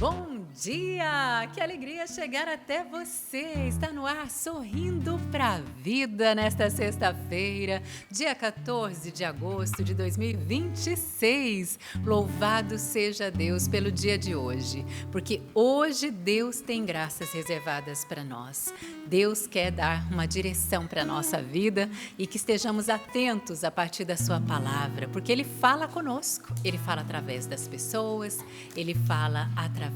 Bom dia! Que alegria chegar até você! Está no ar Sorrindo pra Vida nesta sexta-feira, dia 14 de agosto de 2026. Louvado seja Deus pelo dia de hoje, porque hoje Deus tem graças reservadas para nós. Deus quer dar uma direção para a nossa vida e que estejamos atentos a partir da sua palavra, porque Ele fala conosco, Ele fala através das pessoas, Ele fala através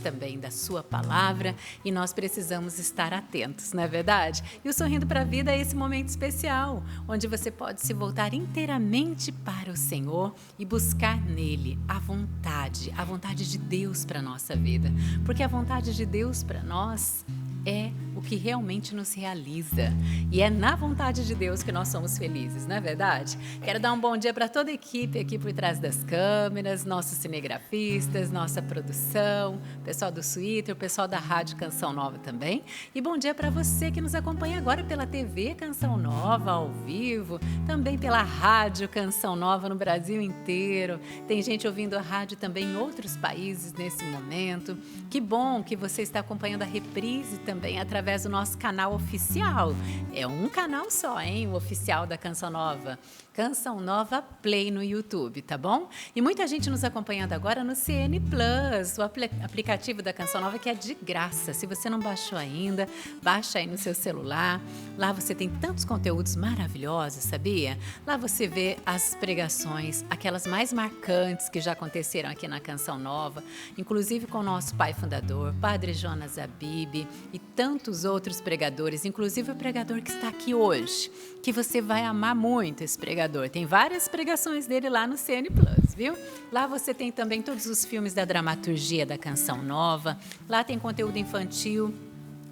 também da sua palavra e nós precisamos estar atentos, não é verdade? E o Sorrindo para a Vida é esse momento especial, onde você pode se voltar inteiramente para o Senhor e buscar nele a vontade de Deus para a nossa vida, porque a vontade de Deus para nós é o que realmente nos realiza. E é na vontade de Deus que nós somos felizes, não é verdade? Quero dar um bom dia para toda a equipe aqui por trás das câmeras, nossos cinegrafistas, nossa produção, pessoal do Twitter, o pessoal da Rádio Canção Nova também. E bom dia para você que nos acompanha agora pela TV Canção Nova, ao vivo, também pela Rádio Canção Nova no Brasil inteiro. Tem gente ouvindo a rádio também em outros países nesse momento. Que bom que você está acompanhando a reprise também através do nosso canal oficial. É um canal só, hein? O oficial da Canção Nova. Canção Nova Play no YouTube, tá bom? E muita gente nos acompanhando agora no CN Plus, o aplicativo da Canção Nova que é de graça. Se você não baixou ainda, baixa aí no seu celular. Lá você tem tantos conteúdos maravilhosos, sabia? Lá você vê as pregações, aquelas mais marcantes que já aconteceram aqui na Canção Nova, inclusive com o nosso pai fundador, Padre Jonas Abib, e tantos outros pregadores, inclusive o pregador que está aqui hoje, que você vai amar muito esse pregador. Tem várias pregações dele lá no CN Plus, viu? Lá você tem também todos os filmes da dramaturgia da Canção Nova, lá tem conteúdo infantil,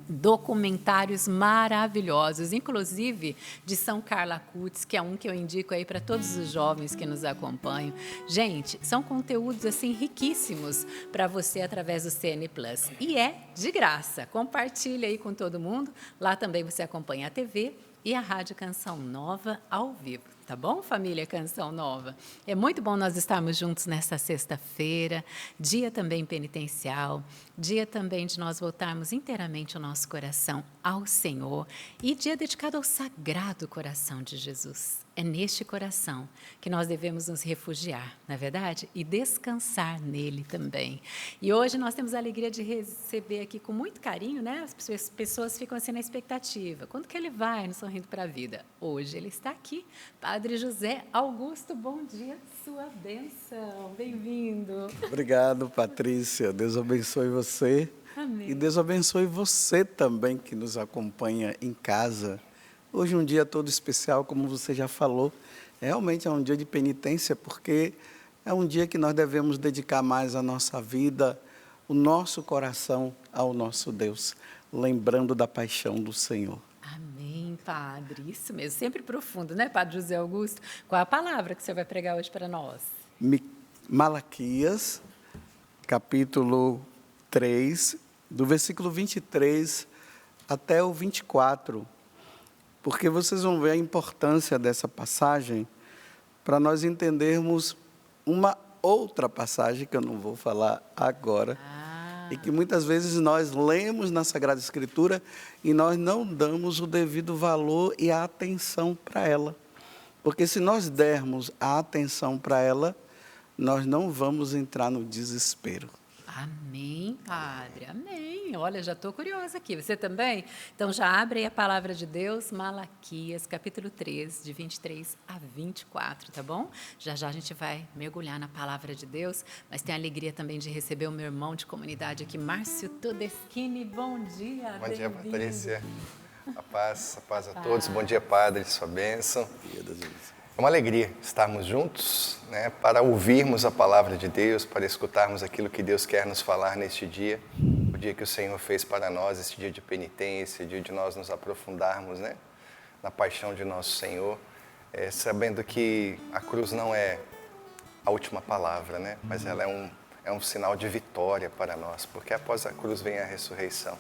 documentários maravilhosos, inclusive de São Carla Cutis, que é um que eu indico aí para todos os jovens que nos acompanham. Gente, são conteúdos assim riquíssimos para você através do CN Plus. E é de graça. Compartilha aí com todo mundo. Lá também você acompanha a TV e a Rádio Canção Nova ao vivo. Tá bom, família Canção Nova? É muito bom nós estarmos juntos nesta sexta-feira, dia também penitencial, dia também de nós voltarmos inteiramente o nosso coração ao Senhor e dia dedicado ao Sagrado Coração de Jesus. É neste coração que nós devemos nos refugiar, não é verdade? E descansar nele também. E hoje nós temos a alegria de receber aqui com muito carinho, né? As pessoas ficam assim na expectativa. Quando que ele vai no Sorrindo para a Vida? Hoje ele está aqui. Padre José Augusto, bom dia, sua bênção. Bem-vindo. Obrigado, Patrícia. Deus abençoe você. Amém. E Deus abençoe você também que nos acompanha em casa. Hoje é um dia todo especial, como você já falou. Realmente é um dia de penitência, porque é um dia que nós devemos dedicar mais a nossa vida, o nosso coração ao nosso Deus, lembrando da paixão do Senhor. Amém, Padre. Isso mesmo, sempre profundo, né, Padre José Augusto? Qual é a palavra que você vai pregar hoje para nós? Malaquias, capítulo 3, do versículo 23 até o 24. Porque vocês vão ver a importância dessa passagem para nós entendermos uma outra passagem que eu não vou falar agora, e que muitas vezes nós lemos na Sagrada Escritura e nós não damos o devido valor e a atenção para ela. Porque se nós dermos a atenção para ela, nós não vamos entrar no desespero. Amém, Padre, amém. Olha, já estou curiosa aqui. Você também? Então já abre aí a palavra de Deus, Malaquias, capítulo 3, de 23 a 24, tá bom? Já já a gente vai mergulhar na palavra de Deus, mas tenho a alegria também de receber o meu irmão de comunidade aqui, Márcio Todeschini. Bom dia, Bom dia, bem-vindo. Patrícia. A paz a todos. Bom dia, Padre, sua bênção. É uma alegria estarmos juntos, né, para ouvirmos a palavra de Deus, para escutarmos aquilo que Deus quer nos falar neste dia, o dia que o Senhor fez para nós, este dia de penitência, dia de nós nos aprofundarmos, né, na paixão de nosso Senhor, sabendo que a cruz não é a última palavra, né, mas ela é um sinal de vitória para nós, porque após a cruz vem a ressurreição.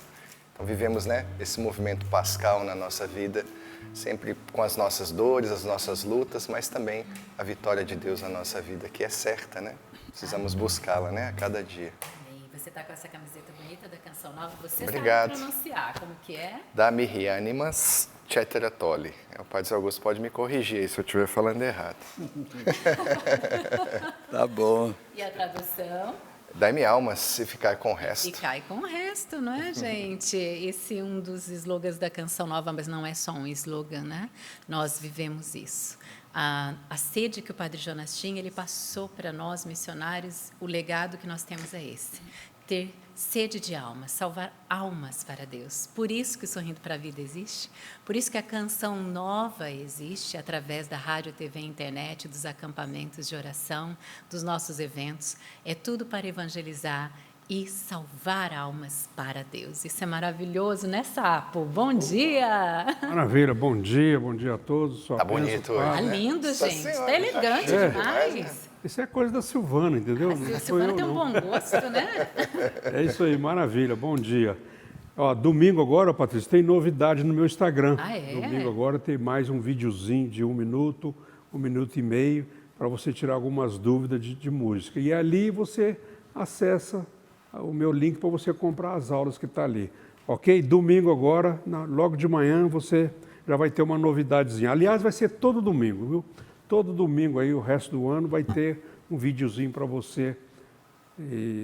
Então vivemos, né, esse movimento pascal na nossa vida, sempre com as nossas dores, as nossas lutas, mas também a vitória de Deus na nossa vida, que é certa, né? Precisamos buscá-la, né, a cada dia. Você você está com essa camiseta bonita da Canção Nova. Você Obrigado. sabe pronunciar, como que é? Da Mirianimas Cetteratoli. O Padre Augusto pode me corrigir aí se eu estiver falando errado. Tá bom. E a tradução? Dai-me almas e ficar com o resto. E cai com o resto, não é, gente? Esse é um dos slogans da Canção Nova, mas não é só um slogan, né? Nós vivemos isso. A sede que o Padre Jonas tinha, ele passou para nós, missionários, o legado que nós temos é esse. Ter sede de almas, salvar almas para Deus. Por isso que o Sorrindo para a Vida existe, por isso que a Canção Nova existe, através da rádio, TV e internet, dos acampamentos de oração, dos nossos eventos. É tudo para evangelizar e salvar almas para Deus. Isso é maravilhoso, né, Sapo? Bom dia! Maravilha, bom dia a todos. Tá bonito hoje, Tá né? lindo, Nossa gente. Senhora, Tá elegante demais. Isso é coisa da Silvana, entendeu? A Não sou Silvana eu, tem um não. bom gosto, né? É isso aí, maravilha, bom dia. Ó, domingo agora, Patrícia, tem novidade no meu Instagram. Ah, é? Domingo agora tem mais um videozinho de 1 minuto e meio, para você tirar algumas dúvidas de música. E ali você acessa o meu link para você comprar as aulas que está ali. Ok? Domingo agora, logo de manhã, você já vai ter uma novidadezinha. Aliás, vai ser todo domingo, viu? Todo domingo aí, o resto do ano, vai ter um videozinho para você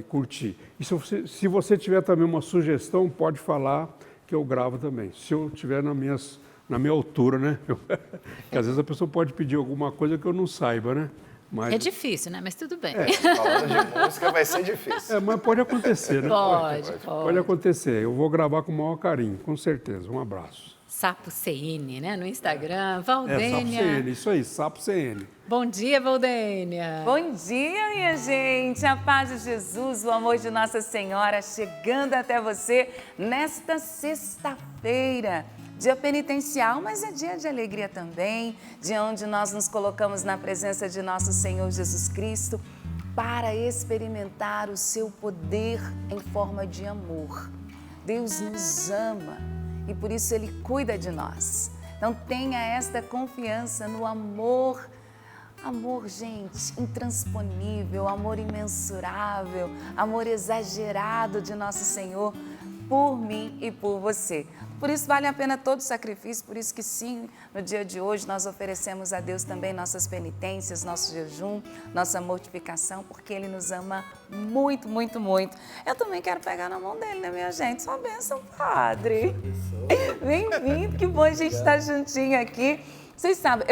curtir. E se você tiver também uma sugestão, pode falar que eu gravo também. Se eu tiver na minha altura, né? Porque às vezes a pessoa pode pedir alguma coisa que eu não saiba, né? Mas, É difícil, né? Mas tudo bem. Falando de música vai ser difícil. mas pode acontecer, né? Pode. acontecer. Eu vou gravar com o maior carinho, com certeza. Um abraço. Sapo CN, né? No Instagram. Sapo Valdênia. CN, isso aí, Sapo CN. Bom dia, Valdênia. Bom dia, minha gente! A paz de Jesus, o amor de Nossa Senhora chegando até você nesta sexta-feira. Dia penitencial, mas é dia de alegria também, dia onde nós nos colocamos na presença de nosso Senhor Jesus Cristo para experimentar o seu poder em forma de amor. Deus nos ama e por isso Ele cuida de nós. Então tenha esta confiança no amor. Amor, gente, intransponível, amor imensurável, amor exagerado de nosso Senhor por mim e por você. Por isso vale a pena todo o sacrifício, por isso que sim, no dia de hoje nós oferecemos a Deus também nossas penitências, nosso jejum, nossa mortificação, porque Ele nos ama muito, muito, muito. Eu também quero pegar na mão dele, né, minha gente? Só bênção, Padre. Bem-vindo, que bom a gente estar juntinho aqui. Vocês sabem,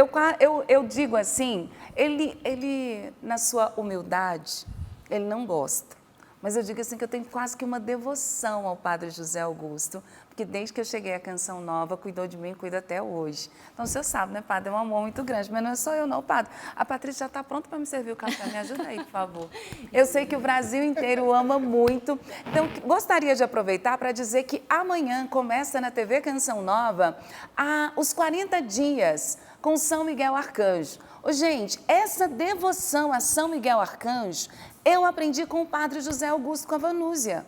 eu digo assim, ele, na sua humildade, ele não gosta. Mas eu digo assim que eu tenho quase que uma devoção ao Padre José Augusto, porque desde que eu cheguei à Canção Nova, cuidou de mim e cuida até hoje. Então, o senhor sabe, né, Padre? É um amor muito grande, mas não é só eu não, Padre. A Patrícia já está pronta para me servir o café, me ajuda aí, por favor. Eu sei que o Brasil inteiro o ama muito, então gostaria de aproveitar para dizer que amanhã começa na TV Canção Nova os 40 dias com São Miguel Arcanjo. Gente, essa devoção a São Miguel Arcanjo, eu aprendi com o Padre José Augusto com a Vanúzia.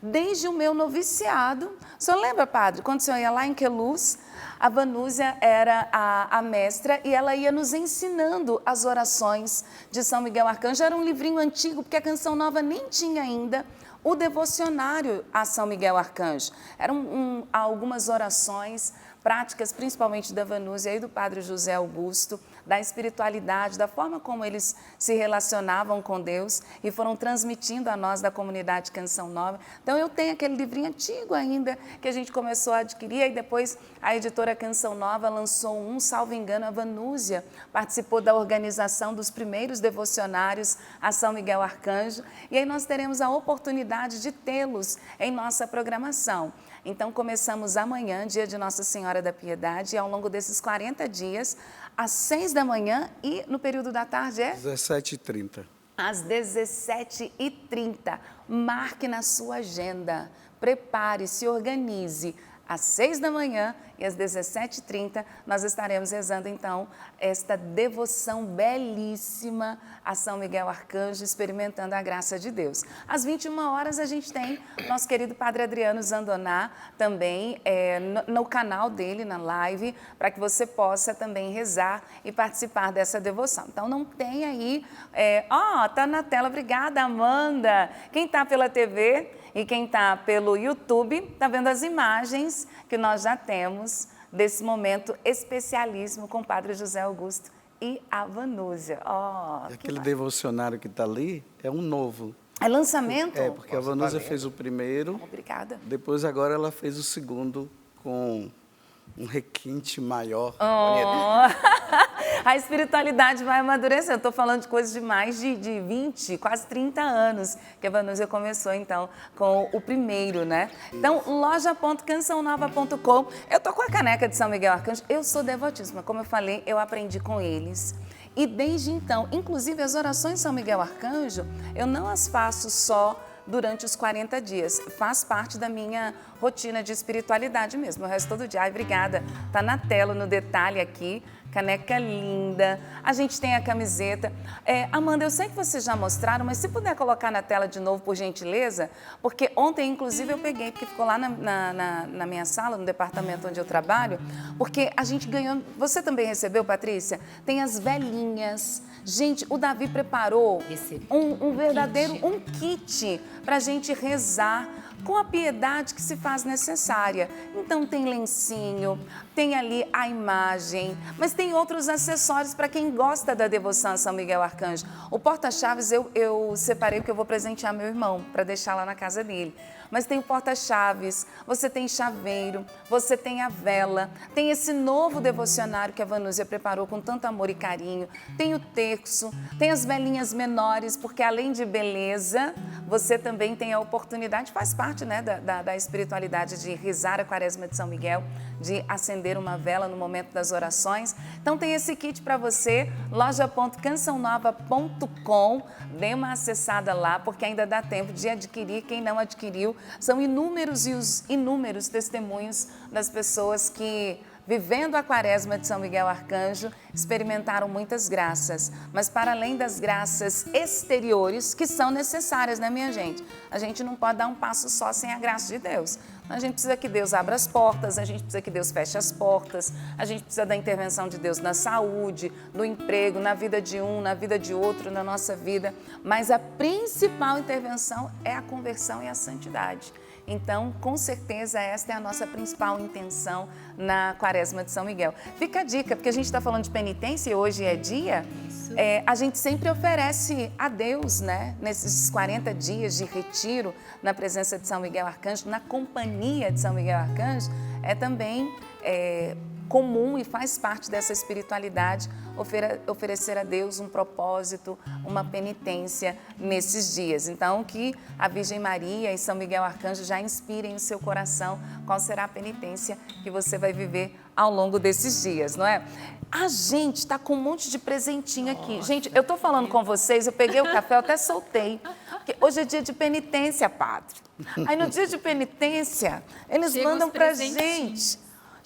Desde o meu noviciado, o senhor lembra, Padre, quando o senhor ia lá em Queluz, a Vanúzia era a mestra e ela ia nos ensinando as orações de São Miguel Arcanjo. Era um livrinho antigo, porque a Canção Nova nem tinha ainda o devocionário a São Miguel Arcanjo. Eram algumas orações práticas, principalmente da Vanúzia e do Padre José Augusto, da espiritualidade, da forma como eles se relacionavam com Deus e foram transmitindo a nós da comunidade Canção Nova. Então eu tenho aquele livrinho antigo ainda que a gente começou a adquirir e depois a editora Canção Nova lançou salvo engano, a Vanúzia participou da organização dos primeiros devocionários a São Miguel Arcanjo e aí nós teremos a oportunidade de tê-los em nossa programação. Então, começamos amanhã, dia de Nossa Senhora da Piedade, e ao longo desses 40 dias, às 6 da manhã e no período da tarde é? 17h30. Às 17h30. Marque na sua agenda, prepare, se organize. Às 6 da manhã e às 17h30 nós estaremos rezando então esta devoção belíssima a São Miguel Arcanjo, experimentando a graça de Deus. Às 21 horas a gente tem nosso querido Padre Adriano Zandoná também no canal dele, na live, para que você possa também rezar e participar dessa devoção. Então não tem aí, tá na tela, obrigada Amanda. Quem está pela TV e quem está pelo YouTube, está vendo as imagens que nós já temos desse momento especialíssimo com o Padre José Augusto e a Vanúzia. Aquele devocionário que está ali é um novo. É lançamento? É, porque a Vanúzia fez o primeiro. Obrigada. Depois agora ela fez o segundo com um requinte maior. A espiritualidade vai amadurecer. Eu estou falando de coisas de mais de 20, quase 30 anos que a Vanúzia começou, então, com o primeiro, né? Então, loja.cançãonova.com. Eu tô com a caneca de São Miguel Arcanjo. Eu sou devotíssima. Como eu falei, eu aprendi com eles. E desde então, inclusive as orações de São Miguel Arcanjo, eu não as faço só durante os 40 dias. Faz parte da minha rotina de espiritualidade mesmo. O resto todo dia. Ai, obrigada. Tá na tela, no detalhe aqui. Caneca linda. A gente tem a camiseta. Amanda, eu sei que vocês já mostraram, mas se puder colocar na tela de novo, por gentileza, porque ontem, inclusive, eu peguei, porque ficou lá na minha sala, no departamento onde eu trabalho, porque a gente ganhou... Você também recebeu, Patrícia? Tem as velhinhas. Gente, o Davi preparou um verdadeiro kit para a gente rezar com a piedade que se faz necessária. Então tem lencinho, tem ali a imagem, mas tem outros acessórios para quem gosta da devoção a São Miguel Arcanjo. O porta-chaves eu separei porque eu vou presentear meu irmão para deixar lá na casa dele. Mas tem o porta-chaves, você tem chaveiro, você tem a vela, tem esse novo devocionário que a Vanúzia preparou com tanto amor e carinho, tem o terço, tem as velinhas menores, porque além de beleza, você também tem a oportunidade, faz parte, né, da espiritualidade de rezar a Quaresma de São Miguel, de acender uma vela no momento das orações. Então tem esse kit para você, loja.cançãonova.com, dê uma acessada lá, porque ainda dá tempo de adquirir. Quem não adquiriu, são inúmeros e os inúmeros testemunhos das pessoas que, vivendo a Quaresma de São Miguel Arcanjo, experimentaram muitas graças. Mas para além das graças exteriores, que são necessárias, né, minha gente? A gente não pode dar um passo só sem a graça de Deus. A gente precisa que Deus abra as portas, a gente precisa que Deus feche as portas, a gente precisa da intervenção de Deus na saúde, no emprego, na vida de um, na vida de outro, na nossa vida. Mas a principal intervenção é a conversão e a santidade. Então, com certeza, esta é a nossa principal intenção na Quaresma de São Miguel. Fica a dica, porque a gente está falando de penitência e hoje é dia, a gente sempre oferece a Deus, né, nesses 40 dias de retiro na presença de São Miguel Arcanjo, na companhia de São Miguel Arcanjo, é também comum e faz parte dessa espiritualidade oferecer a Deus um propósito, uma penitência nesses dias. Então, que a Virgem Maria e São Miguel Arcanjo já inspirem o seu coração qual será a penitência que você vai viver ao longo desses dias, não é? A gente está com um monte de presentinho aqui. Gente, eu estou falando com vocês, eu peguei o café, eu até soltei, porque hoje é dia de penitência, padre. Aí no dia de penitência, eles mandam pra gente.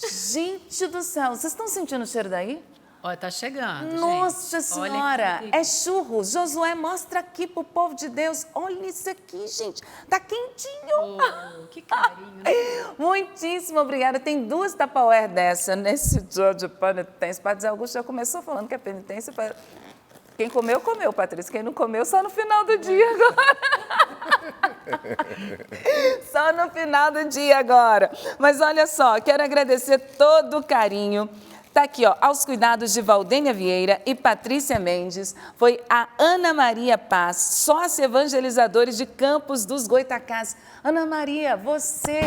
Gente do céu, vocês estão sentindo o cheiro daí? Olha, tá chegando, Nossa gente. Senhora, é churros. Josué, mostra aqui pro povo de Deus. Olha isso aqui, gente. Tá quentinho. Oh, que carinho, né? Muitíssimo obrigada. Tem 2 Tupperware dessa nesse dia de penitência. Padre Augusto já começou falando que é penitência para... Quem comeu, comeu, Patrícia. Quem não comeu, só no final do dia agora. Só no final do dia agora. Mas olha só, quero agradecer todo o carinho. Tá aqui, ó, aos cuidados de Valdênia Vieira e Patrícia Mendes, foi a Ana Maria Paz, sócia evangelizadores de Campos dos Goitacás. Ana Maria, você,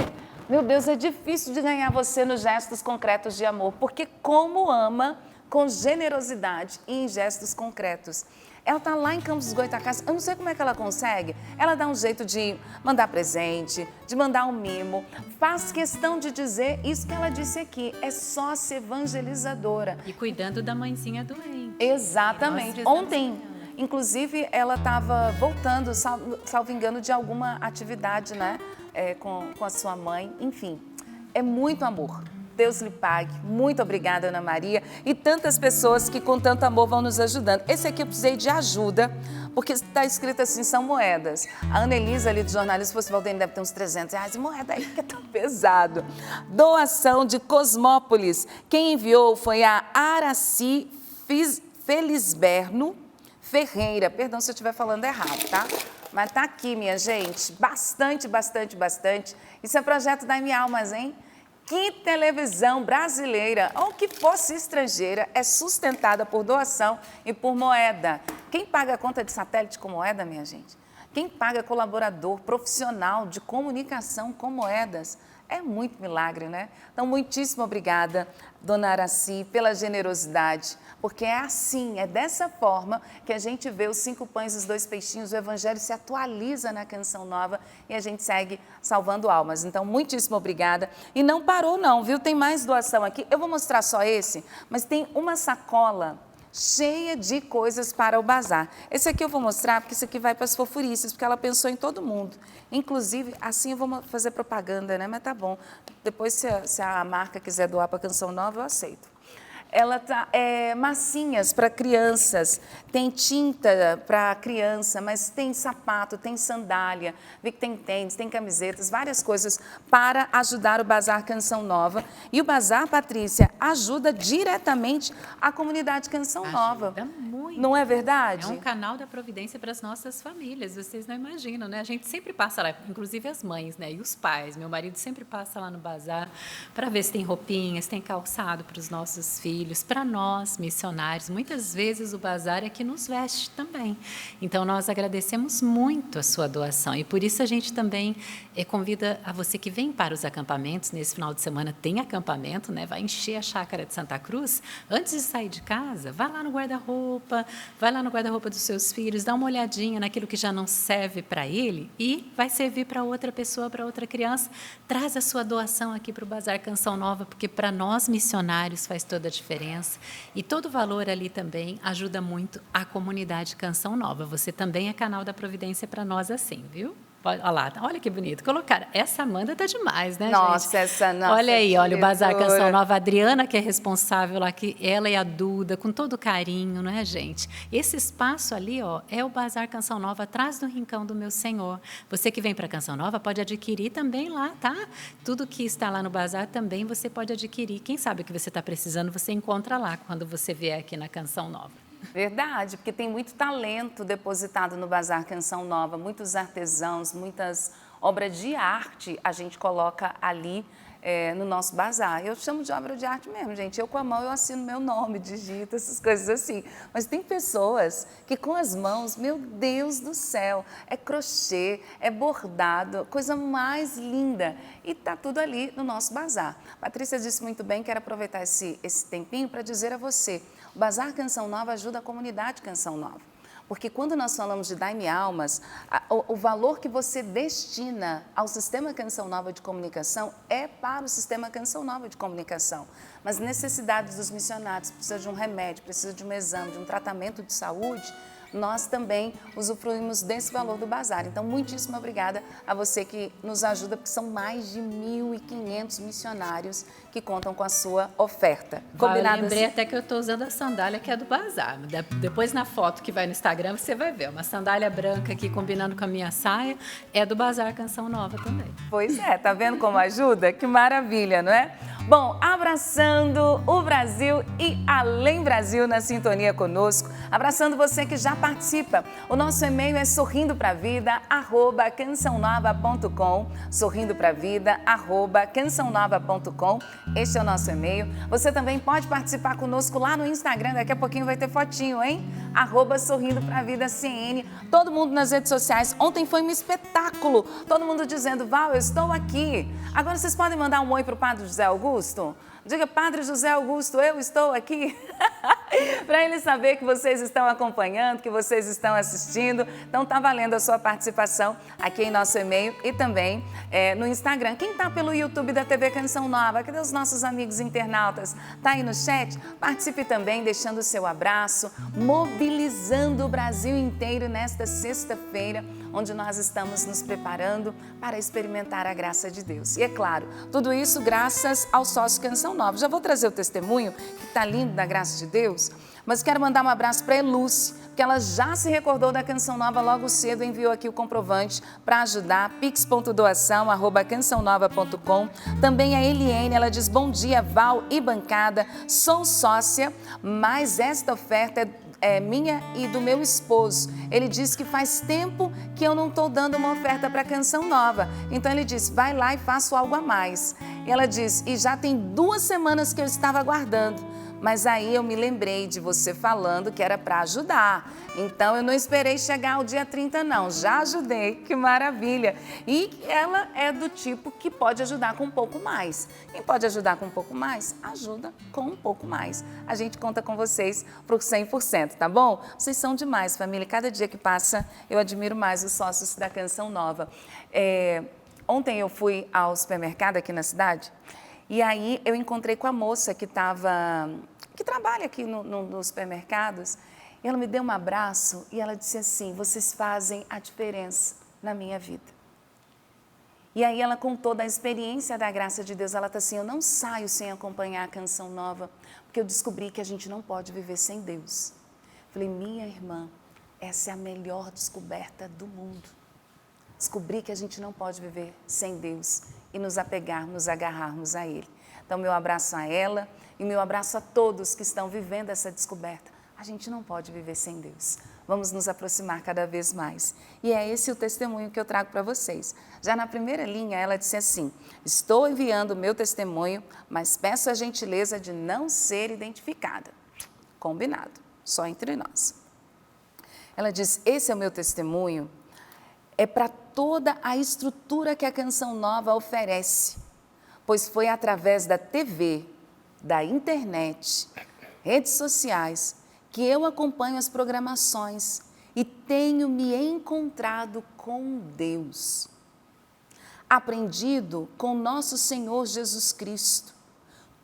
meu Deus, é difícil de ganhar você nos gestos concretos de amor, porque como ama com generosidade e em gestos concretos. Ela está lá em Campos dos Goitacás, eu não sei como é que ela consegue. Ela dá um jeito de mandar presente, de mandar um mimo. Faz questão de dizer isso que ela disse aqui, é sócia evangelizadora. E cuidando da mãezinha doente. Exatamente. Ontem, inclusive, ela estava voltando, salvo engano, de alguma atividade, né, com a sua mãe. Enfim, é muito amor. Deus lhe pague. Muito obrigada, Ana Maria. E tantas pessoas que com tanto amor vão nos ajudando. Esse aqui eu precisei de ajuda, porque está escrito assim, são moedas. A Ana Elisa ali do jornalismo, se fosse Valdênio, deve ter uns R$300. Moeda aí que é tão pesado. Doação de Cosmópolis. Quem enviou foi a Araci Felisberno Ferreira. Perdão se eu estiver falando errado, tá? Mas tá aqui, minha gente. Bastante, bastante, bastante. Isso é projeto da Almas, hein? Que televisão brasileira, ou que fosse estrangeira, é sustentada por doação e por moeda. Quem paga a conta de satélite com moeda, minha gente? Quem paga colaborador profissional de comunicação com moedas? É muito milagre, né? Então, muitíssimo obrigada, dona Araci, pela generosidade, porque é assim, é dessa forma que a gente vê os 5 pães e os 2 peixinhos, o Evangelho se atualiza na Canção Nova e a gente segue salvando almas. Então, muitíssimo obrigada. E não parou não, viu? Tem mais doação aqui. Eu vou mostrar só esse, mas tem uma sacola cheia de coisas para o bazar. Esse aqui eu vou mostrar porque isso aqui vai para as fofurices, porque ela pensou em todo mundo. Inclusive, assim eu vou fazer propaganda, né? Mas tá bom. Depois, se a marca quiser doar para a Canção Nova, eu aceito. Ela tá massinhas para crianças, tem tinta para criança, mas tem sapato, tem sandália, vi que tem tênis, tem camisetas, várias coisas para ajudar o Bazar Canção Nova. E o Bazar, Patrícia, ajuda diretamente a comunidade Canção Nova. Ajuda muito. Não é verdade? É um canal da providência para as nossas famílias, vocês não imaginam, né? A gente sempre passa lá, inclusive as mães, né? E os pais. Meu marido sempre passa lá no bazar para ver se tem roupinhas, tem calçado para os nossos filhos. Para nós, missionários, muitas vezes o bazar é que nos veste também. Então, nós agradecemos muito a sua doação e por isso a gente também convida a você que vem para os acampamentos. Nesse final de semana tem acampamento, né? Vai encher a chácara de Santa Cruz. Antes de sair de casa, vai lá no guarda-roupa, vai lá no guarda-roupa dos seus filhos, dá uma olhadinha naquilo que já não serve para ele e vai servir para outra pessoa, para outra criança. Traz a sua doação aqui para o Bazar Canção Nova, porque para nós missionários faz toda a diferença. E todo o valor ali também ajuda muito a comunidade Canção Nova. Você também é canal da providência para nós assim, viu? Olha lá, olha que bonito. Colocaram. Essa Amanda tá demais, né, nossa, gente? Essa nossa. Olha aí, olha o Bazar diretora. Canção Nova. A Adriana, que é responsável lá, que ela e a Duda, com todo carinho, não é, gente? Esse espaço ali, ó, é o Bazar Canção Nova, atrás do Rincão do Meu Senhor. Você que vem para Canção Nova pode adquirir também lá, tá? Tudo que está lá no bazar também você pode adquirir. Quem sabe o que você está precisando, você encontra lá quando você vier aqui na Canção Nova. Verdade, porque tem muito talento depositado no Bazar Canção Nova, muitos artesãos, muitas obras de arte a gente coloca ali no nosso bazar. Eu chamo de obra de arte mesmo, gente. Eu com a mão eu assino meu nome, digito, essas coisas assim. Mas tem pessoas que com as mãos, meu Deus do céu, é crochê, é bordado, coisa mais linda. E tá tudo ali no nosso bazar. Patrícia disse muito bem, quero aproveitar esse tempinho para dizer a você, o Bazar Canção Nova ajuda a comunidade Canção Nova. Porque quando nós falamos de Dai-me Almas, o valor que você destina ao Sistema Canção Nova de Comunicação é para o Sistema Canção Nova de Comunicação. Mas necessidades dos missionários, precisa de um remédio, precisa de um exame, de um tratamento de saúde, nós também usufruímos desse valor do bazar. Então, muitíssimo obrigada a você que nos ajuda, porque são mais de 1.500 missionários que contam com a sua oferta. Combinado? Eu lembrei até que eu estou usando a sandália que é do bazar. Depois na foto que vai no Instagram você vai ver. Uma sandália branca aqui combinando com a minha saia é do Bazar Canção Nova também. Pois é, tá vendo como ajuda? Que maravilha, não é? Bom, abraçando o Brasil e além Brasil na sintonia conosco, abraçando você que já participa. O nosso e-mail é sorrindopravida@cançãonova.com, sorrindopravida@cançãonova.com. Este é o nosso e-mail. Você também pode participar conosco lá no Instagram, daqui a pouquinho vai ter fotinho, hein? @sorrindopravidacn. Todo mundo nas redes sociais. Ontem foi um espetáculo. Todo mundo dizendo, Val, eu estou aqui. Agora vocês podem mandar um oi para o Padre José Augusto? Diga, Padre José Augusto, eu estou aqui. Para ele saber que vocês estão acompanhando, que vocês estão assistindo. Então tá valendo a sua participação aqui em nosso e-mail e também no Instagram. Quem tá pelo YouTube da TV Canção Nova, cadê os nossos amigos internautas? Tá aí no chat? Participe também, deixando o seu abraço, mobilizando o Brasil inteiro nesta sexta-feira, onde nós estamos nos preparando para experimentar a graça de Deus. E é claro, tudo isso graças ao sócio Canção Nova. Já vou trazer o testemunho, que está lindo, da graça de Deus, mas quero mandar um abraço para a Elúcia, porque ela já se recordou da Canção Nova logo cedo, enviou aqui o comprovante para ajudar, pix.doação@cançãonova.com. Também a Eliene, ela diz, bom dia, Val e bancada, sou sócia, mas esta oferta é minha e do meu esposo. Ele disse que faz tempo que eu não estou dando uma oferta para a Canção Nova. Então ele disse, vai lá e faço algo a mais. E ela disse, e já tem 2 semanas que eu estava aguardando. Mas aí eu me lembrei de você falando que era para ajudar. Então eu não esperei chegar ao dia 30 não, já ajudei, que maravilha. E ela é do tipo que pode ajudar com um pouco mais. Quem pode ajudar com um pouco mais, ajuda com um pouco mais. A gente conta com vocês para o 100%, tá bom? Vocês são demais, família. Cada dia que passa eu admiro mais os sócios da Canção Nova. Ontem eu fui ao supermercado aqui na cidade e aí eu encontrei com a moça que trabalha aqui nos supermercados, e ela me deu um abraço e ela disse assim, vocês fazem a diferença na minha vida. E aí ela contou da experiência da graça de Deus, ela está assim, eu não saio sem acompanhar a Canção Nova, porque eu descobri que a gente não pode viver sem Deus. Falei, minha irmã, essa é a melhor descoberta do mundo. Descobri que a gente não pode viver sem Deus e nos apegarmos, agarrarmos a Ele. Então, meu abraço a ela e meu abraço a todos que estão vivendo essa descoberta. A gente não pode viver sem Deus. Vamos nos aproximar cada vez mais. E é esse o testemunho que eu trago para vocês. Já na primeira linha, ela disse assim, estou enviando o meu testemunho, mas peço a gentileza de não ser identificada. Combinado, só entre nós. Ela diz, esse é o meu testemunho, é para toda a estrutura que a Canção Nova oferece, pois foi através da TV, da internet, redes sociais, que eu acompanho as programações e tenho me encontrado com Deus. Aprendido com nosso Senhor Jesus Cristo,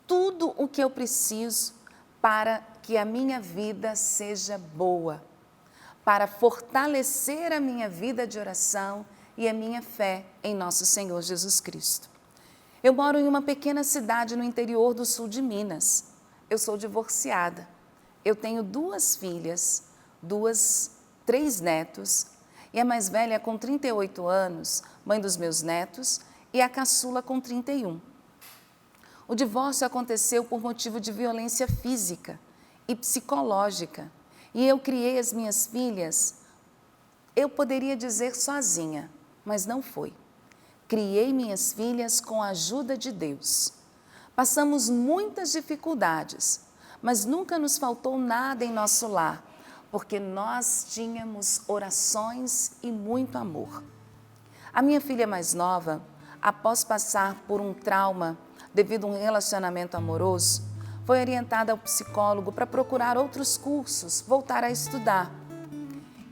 tudo o que eu preciso para que a minha vida seja boa, para fortalecer a minha vida de oração e a minha fé em nosso Senhor Jesus Cristo. Eu moro em uma pequena cidade no interior do sul de Minas. Eu sou divorciada. Eu tenho 2 filhas, 3 netos, e a mais velha com 38 anos, mãe dos meus netos, e a caçula com 31. O divórcio aconteceu por motivo de violência física e psicológica, e eu criei as minhas filhas, eu poderia dizer sozinha, mas não foi. Criei minhas filhas com a ajuda de Deus. Passamos muitas dificuldades, mas nunca nos faltou nada em nosso lar, porque nós tínhamos orações e muito amor. A minha filha mais nova, após passar por um trauma devido a um relacionamento amoroso, foi orientada ao psicólogo para procurar outros cursos, voltar a estudar.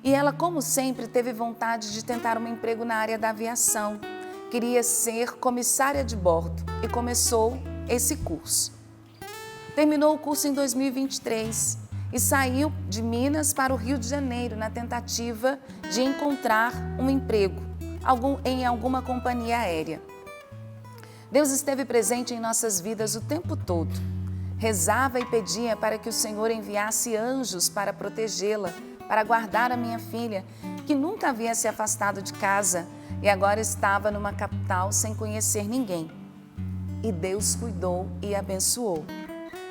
E ela, como sempre, teve vontade de tentar um emprego na área da aviação. Queria ser comissária de bordo e começou esse curso. Terminou o curso em 2023 e saiu de Minas para o Rio de Janeiro na tentativa de encontrar um emprego em alguma companhia aérea. Deus esteve presente em nossas vidas o tempo todo. Rezava e pedia para que o Senhor enviasse anjos para protegê-la, para guardar a minha filha, que nunca havia se afastado de casa e agora estava numa capital sem conhecer ninguém. E Deus cuidou e abençoou.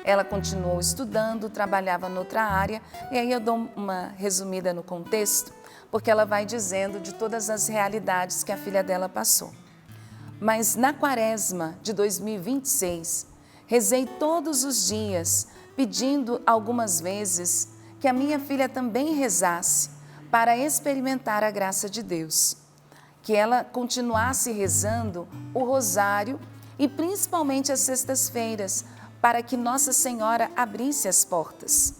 Ela continuou estudando, trabalhava noutra área, e aí eu dou uma resumida no contexto, porque ela vai dizendo de todas as realidades que a filha dela passou. Mas na quaresma de 2026, rezei todos os dias, pedindo algumas vezes que a minha filha também rezasse para experimentar a graça de Deus. Que ela continuasse rezando o rosário e principalmente as sextas-feiras, para que Nossa Senhora abrisse as portas.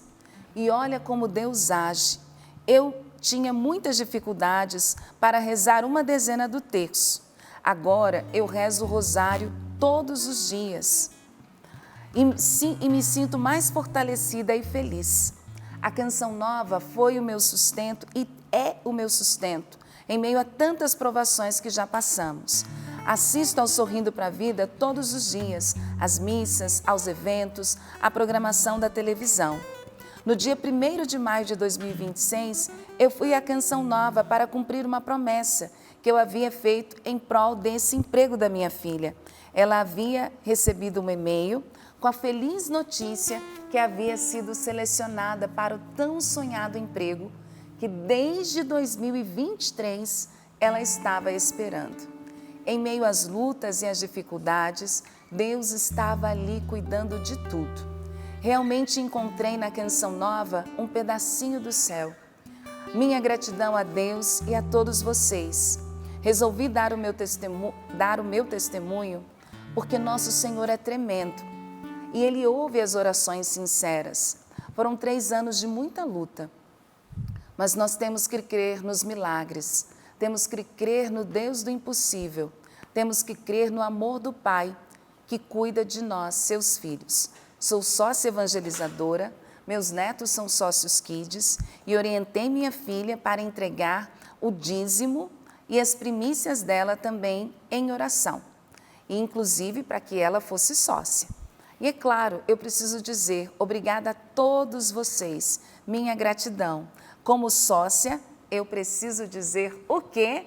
e olha como Deus age. Eu tinha muitas dificuldades para rezar uma dezena do terço. Agora eu rezo o rosário todos os dias e me sinto mais fortalecida e feliz. A Canção Nova foi o meu sustento e é o meu sustento em meio a tantas provações que já passamos. Assisto ao Sorrindo para a Vida todos os dias, às missas, aos eventos, à programação da televisão. No dia 1º de maio de 2026, eu fui à Canção Nova para cumprir uma promessa que eu havia feito em prol desse emprego da minha filha. Ela havia recebido um e-mail com a feliz notícia que havia sido selecionada para o tão sonhado emprego que desde 2023 ela estava esperando. Em meio às lutas e às dificuldades, Deus estava ali cuidando de tudo. Realmente encontrei na Canção Nova um pedacinho do céu. Minha gratidão a Deus e a todos vocês. Resolvi dar o meu testemunho porque nosso Senhor é tremendo e Ele ouve as orações sinceras. Foram 3 anos de muita luta, mas nós temos que crer nos milagres, temos que crer no Deus do impossível, temos que crer no amor do Pai que cuida de nós, seus filhos. Sou sócia evangelizadora, meus netos são sócios kids e orientei minha filha para entregar o dízimo e as primícias dela também em oração, e inclusive para que ela fosse sócia. E é claro, eu preciso dizer obrigada a todos vocês, minha gratidão. Como sócia, eu preciso dizer o quê?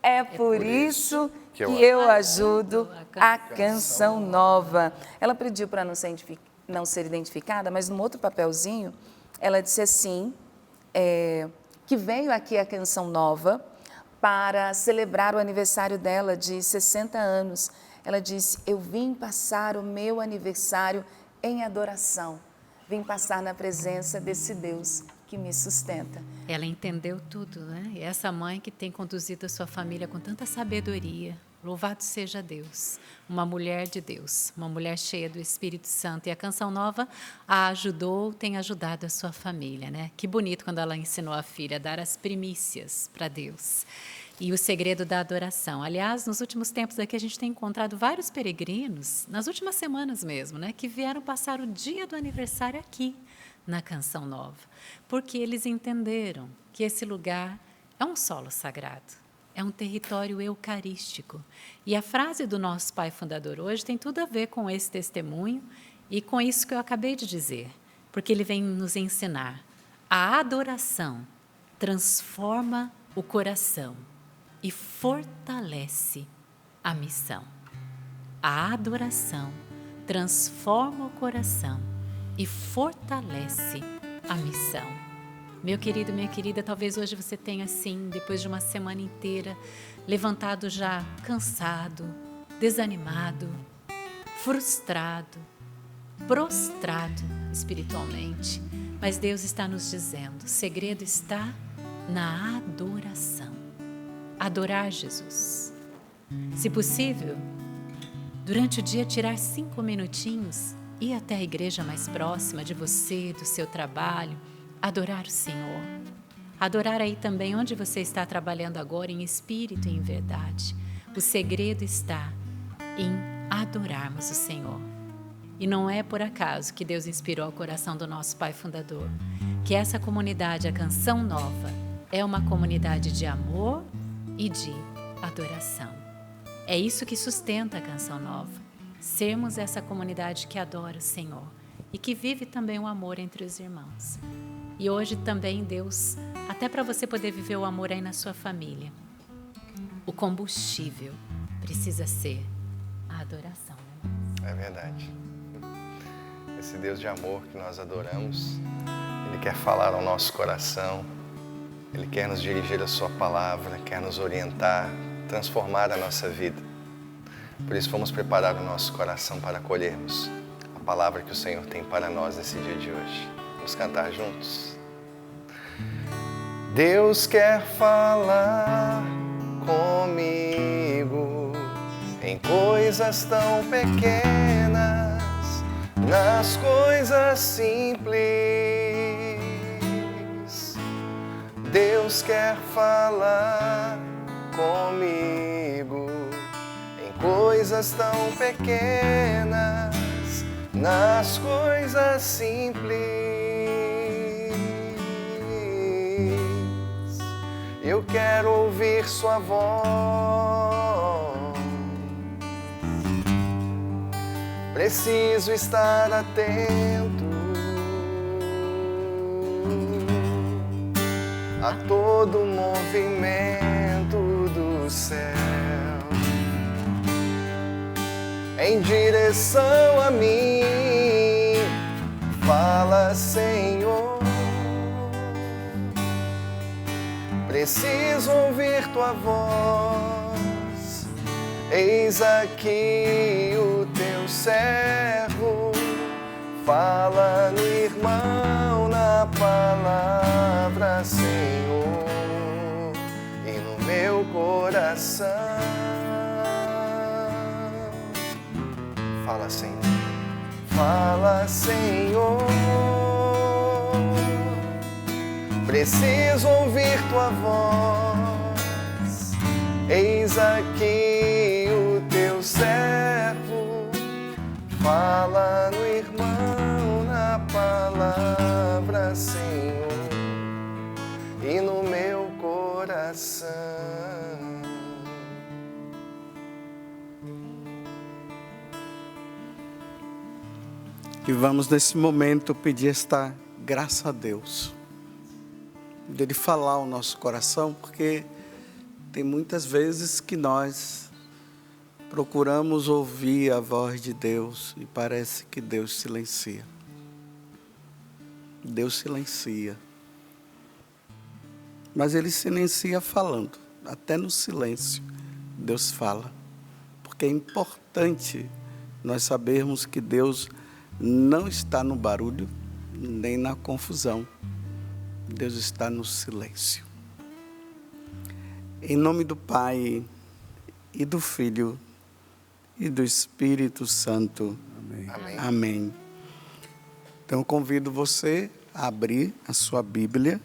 É por isso que eu ajudo a Canção Nova. Ela pediu para não ser identificada, mas num outro papelzinho, ela disse assim, que veio aqui a Canção Nova para celebrar o aniversário dela de 60 anos. Ela disse, eu vim passar o meu aniversário em adoração, vim passar na presença desse Deus que me sustenta. Ela entendeu tudo, né? E essa mãe que tem conduzido a sua família com tanta sabedoria. Louvado seja Deus, uma mulher de Deus, uma mulher cheia do Espírito Santo. E a Canção Nova a ajudou, tem ajudado a sua família, né? Que bonito quando ela ensinou a filha a dar as primícias para Deus. E o segredo da adoração. Aliás, nos últimos tempos aqui a gente tem encontrado vários peregrinos, nas últimas semanas mesmo, né? Que vieram passar o dia do aniversário aqui, na Canção Nova, porque eles entenderam que esse lugar é um solo sagrado, é um território eucarístico. E a frase do nosso pai fundador hoje tem tudo a ver com esse testemunho e com isso que eu acabei de dizer, porque ele vem nos ensinar. A adoração transforma o coração e fortalece a missão. A adoração transforma o coração e fortalece a missão. Meu querido, minha querida, talvez hoje você tenha, assim, depois de uma semana inteira, levantado já cansado, desanimado, frustrado, prostrado espiritualmente. Mas Deus está nos dizendo, o segredo está na adoração. Adorar Jesus. Se possível, durante o dia tirar 5 minutinhos, ir até a igreja mais próxima de você, do seu trabalho, adorar o Senhor. Adorar aí também onde você está trabalhando agora, em espírito e em verdade. O segredo está em adorarmos o Senhor. E não é por acaso que Deus inspirou o coração do nosso Pai Fundador, que essa comunidade, a Canção Nova, é uma comunidade de amor e de adoração. É isso que sustenta a Canção Nova. Sermos essa comunidade que adora o Senhor e que vive também o amor entre os irmãos. E hoje também Deus, até para você poder viver o amor aí na sua família, o combustível precisa ser a adoração. Né? É verdade. Esse Deus de amor que nós adoramos, Ele quer falar ao nosso coração, Ele quer nos dirigir a sua palavra, quer nos orientar, transformar a nossa vida. Por isso, vamos preparar o nosso coração para acolhermos a palavra que o Senhor tem para nós nesse dia de hoje. Vamos cantar juntos? Deus quer falar comigo em coisas tão pequenas, nas coisas simples. Deus quer falar comigo em coisas tão pequenas, nas coisas simples. Eu quero ouvir sua voz. Preciso estar atento a todo movimento do céu em direção a mim. Fala, Senhor, preciso ouvir tua voz. Eis aqui o teu servo, fala no irmão, na palavra, Senhor, e no meu coração. Fala, Senhor. Fala, Senhor. Preciso ouvir tua voz. Eis aqui o teu servo. Fala no irmão, na palavra, Senhor, e no meu coração. E vamos nesse momento pedir esta graça a Deus, dele falar ao nosso coração, porque tem muitas vezes que nós procuramos ouvir a voz de Deus e parece que Deus silencia. Deus silencia. Mas Ele silencia falando. Até no silêncio Deus fala. Porque é importante nós sabermos que Deus não está no barulho, nem na confusão. Deus está no silêncio. Em nome do Pai, e do Filho, e do Espírito Santo. Amém. Amém. Amém. Então, eu convido você a abrir a sua Bíblia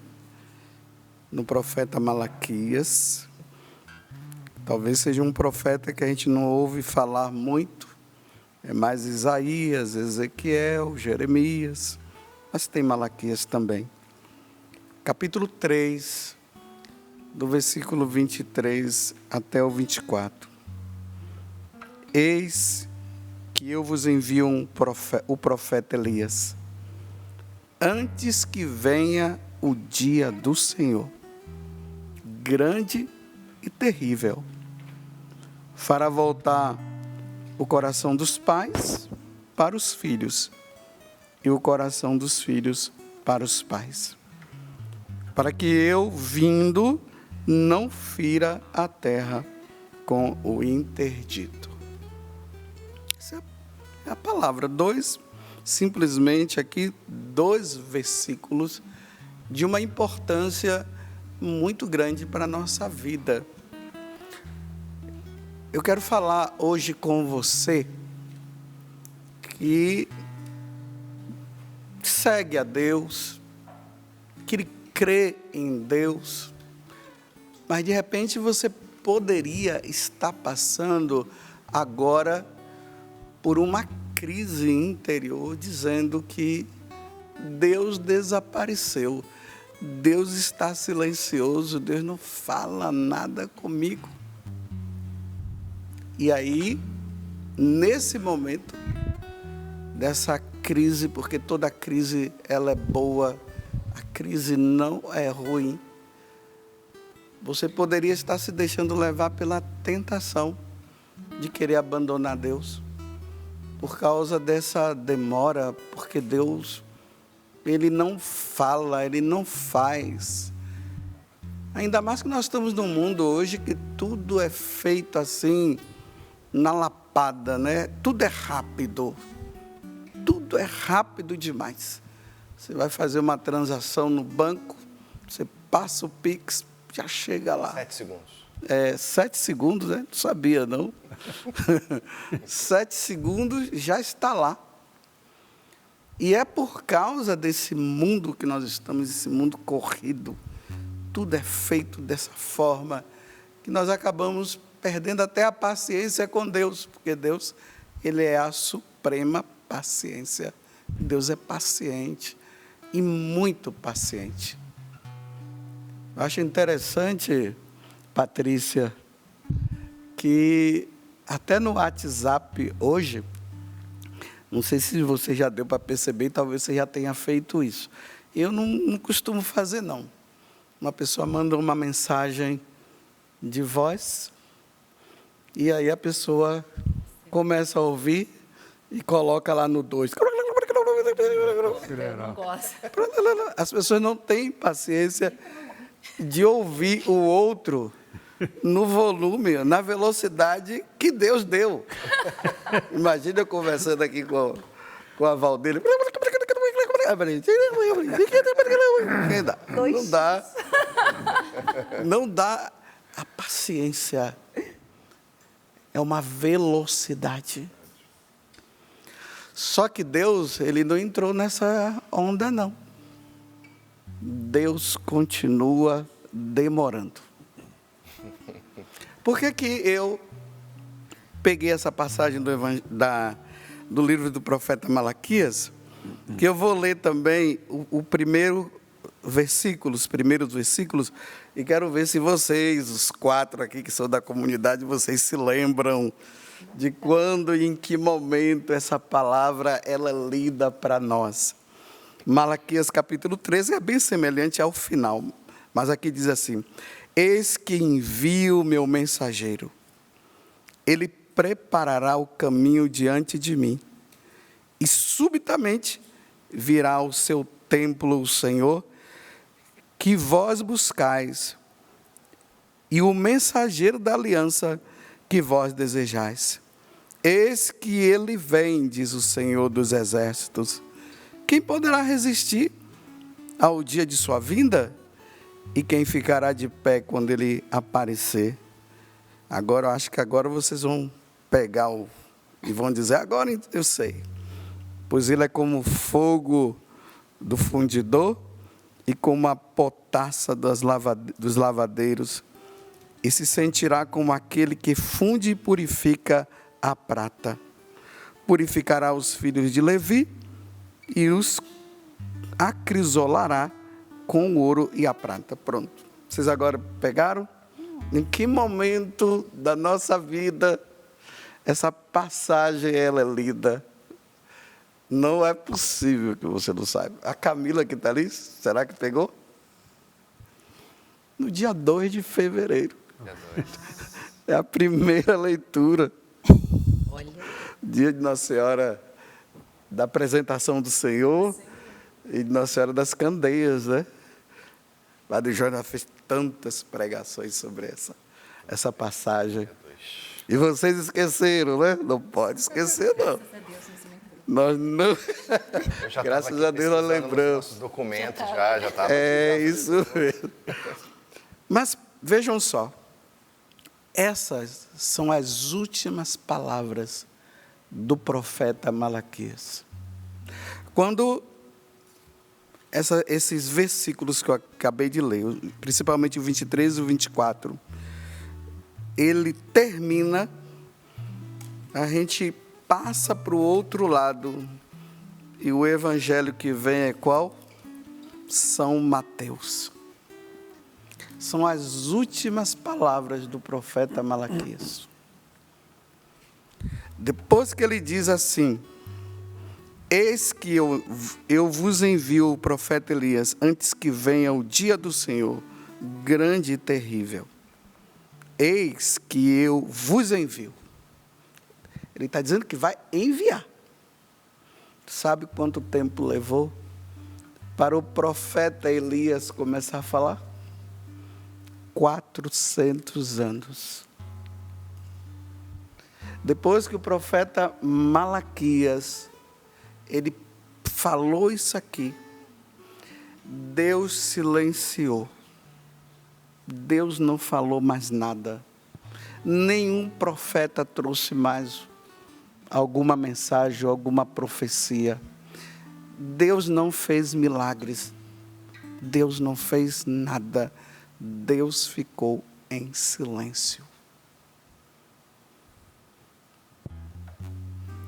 no profeta Malaquias. Talvez seja um profeta que a gente não ouve falar muito. É mais Isaías, Ezequiel, Jeremias, mas tem Malaquias também. Capítulo 3, do versículo 23 até o 24. Eis que eu vos envio o profeta Elias, antes que venha o dia do Senhor, grande e terrível. Fará voltar o coração dos pais para os filhos, e o coração dos filhos para os pais, para que eu, vindo, não fira a terra com o interdito. Essa é a palavra. Simplesmente aqui, 2 versículos de uma importância muito grande para a nossa vida. Eu quero falar hoje com você que segue a Deus, que crê em Deus, mas de repente você poderia estar passando agora por uma crise interior, dizendo que Deus desapareceu, Deus está silencioso, Deus não fala nada comigo. E aí, nesse momento dessa crise, porque toda crise ela é boa, a crise não é ruim, você poderia estar se deixando levar pela tentação de querer abandonar Deus, por causa dessa demora, porque Deus, Ele não fala, Ele não faz. Ainda mais que nós estamos num mundo hoje que tudo é feito assim, na lapada, né? Tudo é rápido. Tudo é rápido demais. Você vai fazer uma transação no banco, você passa o Pix, já chega lá. 7 segundos. 7 segundos, né? Não sabia, não. 7 segundos já está lá. E é por causa desse mundo que nós estamos, esse mundo corrido, tudo é feito dessa forma, que nós acabamos perdendo até a paciência com Deus, porque Deus, Ele é a suprema paciência. Deus é paciente e muito paciente. Eu acho interessante, Patrícia, que até no WhatsApp hoje, não sei se você já deu para perceber, talvez você já tenha feito isso. Eu não costumo fazer, não. Uma pessoa manda uma mensagem de voz, e aí a pessoa começa a ouvir e coloca lá no 2. Eu não gosto. As pessoas não têm paciência de ouvir o outro no volume, na velocidade que Deus deu. Imagina eu conversando aqui com a Valdeira. Não dá. Não dá. A paciência é uma velocidade. Só que Deus, Ele não entrou nessa onda, não. Deus continua demorando. Por que que eu peguei essa passagem do livro do profeta Malaquias? Que eu vou ler também os primeiros versículos, e quero ver se vocês, os 4 aqui que são da comunidade, vocês se lembram de quando e em que momento essa palavra ela é lida para nós. Malaquias capítulo 13 é bem semelhante ao final, mas aqui diz assim: eis que envio o meu mensageiro, ele preparará o caminho diante de mim, e subitamente virá ao seu templo o Senhor, que vós buscais, e o mensageiro da aliança que vós desejais. Eis que ele vem, diz o Senhor dos exércitos. Quem poderá resistir ao dia de sua vinda? E quem ficará de pé quando ele aparecer? Agora, eu acho que agora vocês vão pegar e vão dizer: agora eu sei. Pois ele é como fogo do fundidor e como a potassa dos lavadeiros, e se sentirá como aquele que funde e purifica a prata. Purificará os filhos de Levi e os acrisolará com o ouro e a prata. Pronto. Vocês agora pegaram? Em que momento da nossa vida essa passagem ela é lida? Não é possível que você não saiba. A Camila que está ali, será que pegou? No dia 2 de fevereiro. É a primeira leitura. Olha. Dia de Nossa Senhora da apresentação do Senhor e de Nossa Senhora das Candeias, né? Padre João fez tantas pregações sobre essa passagem. E vocês esqueceram, né? Não pode esquecer, não. Nós não. Graças a Deus nós lembramos. Nossos documentos já estava. É isso mesmo. Mas vejam só, essas são as últimas palavras do profeta Malaquias. Quando esses versículos que eu acabei de ler, principalmente o 23 e o 24, ele termina, a gente passa para o outro lado, e o evangelho que vem é qual? São Mateus. São as últimas palavras do profeta Malaquias. Depois que ele diz assim: eis que eu vos envio o profeta Elias, antes que venha o dia do Senhor, grande e terrível. Eis que eu vos envio. Ele está dizendo que vai enviar. Sabe quanto tempo levou para o profeta Elias começar a falar? 400 anos. Depois que o profeta Malaquias, ele falou isso aqui, Deus silenciou. Deus não falou mais nada. Nenhum profeta trouxe mais alguma mensagem, alguma profecia. Deus não fez milagres. Deus não fez nada. Deus ficou em silêncio.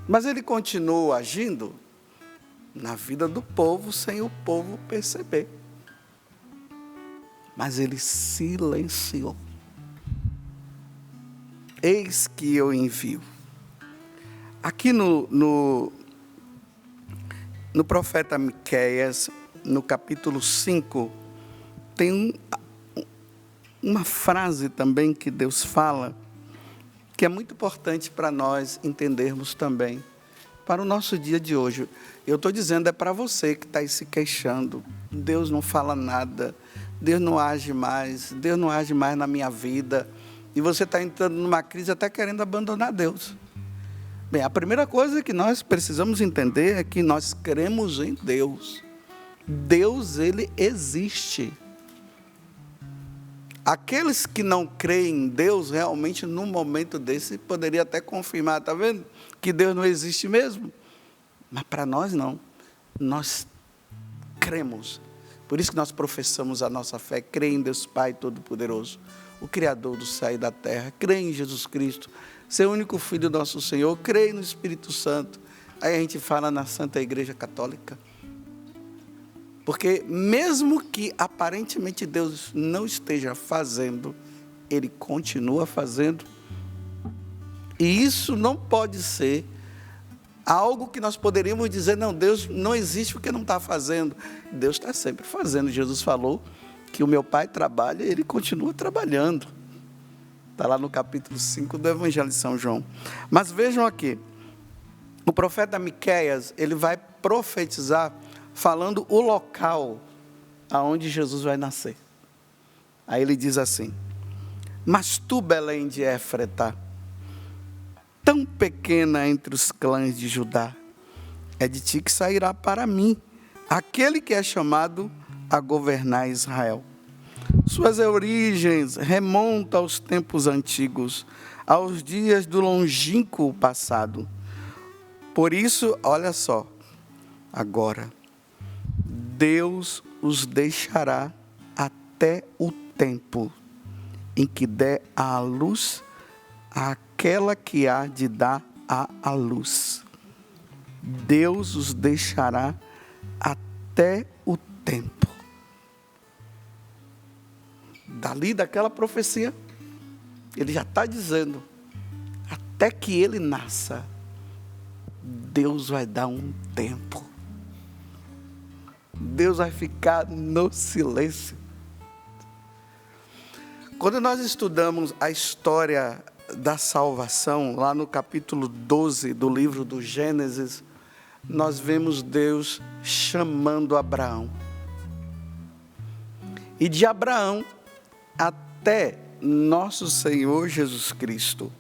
Mas ele continuou agindo na vida do povo sem o povo perceber. Mas ele silenciou. Eis que eu envio. Aqui no profeta Miqueias, no capítulo 5, tem uma frase também que Deus fala, que é muito importante para nós entendermos também, para o nosso dia de hoje. Eu estou dizendo, é para você que está aí se queixando. Deus não fala nada, Deus não age mais na minha vida. E você está entrando numa crise até querendo abandonar Deus. Bem, a primeira coisa que nós precisamos entender é que nós cremos em Deus. Deus, ele existe. Aqueles que não creem em Deus, realmente, num momento desse, poderia até confirmar, está vendo? Que Deus não existe mesmo. Mas para nós não. Nós cremos. Por isso que nós professamos a nossa fé. Crê em Deus Pai Todo-Poderoso, o Criador do céu e da terra. Crê em Jesus Cristo, seu único Filho, nosso Senhor. Crê no Espírito Santo. Aí a gente fala na Santa Igreja Católica. Porque mesmo que aparentemente Deus não esteja fazendo, Ele continua fazendo. E isso não pode ser algo que nós poderíamos dizer, não, Deus não existe porque não está fazendo. Deus está sempre fazendo. Jesus falou que o meu Pai trabalha e Ele continua trabalhando. Está lá no capítulo 5 do Evangelho de São João. Mas vejam aqui, o profeta Miqueias, ele vai profetizar falando o local aonde Jesus vai nascer. Aí ele diz assim: mas tu, Belém de Éfrata, tão pequena entre os clãs de Judá, é de ti que sairá para mim aquele que é chamado a governar Israel. Suas origens remontam aos tempos antigos, aos dias do longínquo passado. Por isso, olha só, agora, Deus os deixará até o tempo em que der à luz aquela que há de dar à luz. Deus os deixará até o tempo. Dali daquela profecia, ele já está dizendo, até que ele nasça, Deus vai dar um tempo. Deus vai ficar no silêncio. Quando nós estudamos a história da salvação, lá no capítulo 12 do livro do Gênesis, nós vemos Deus chamando Abraão. E de Abraão até nosso Senhor Jesus Cristo,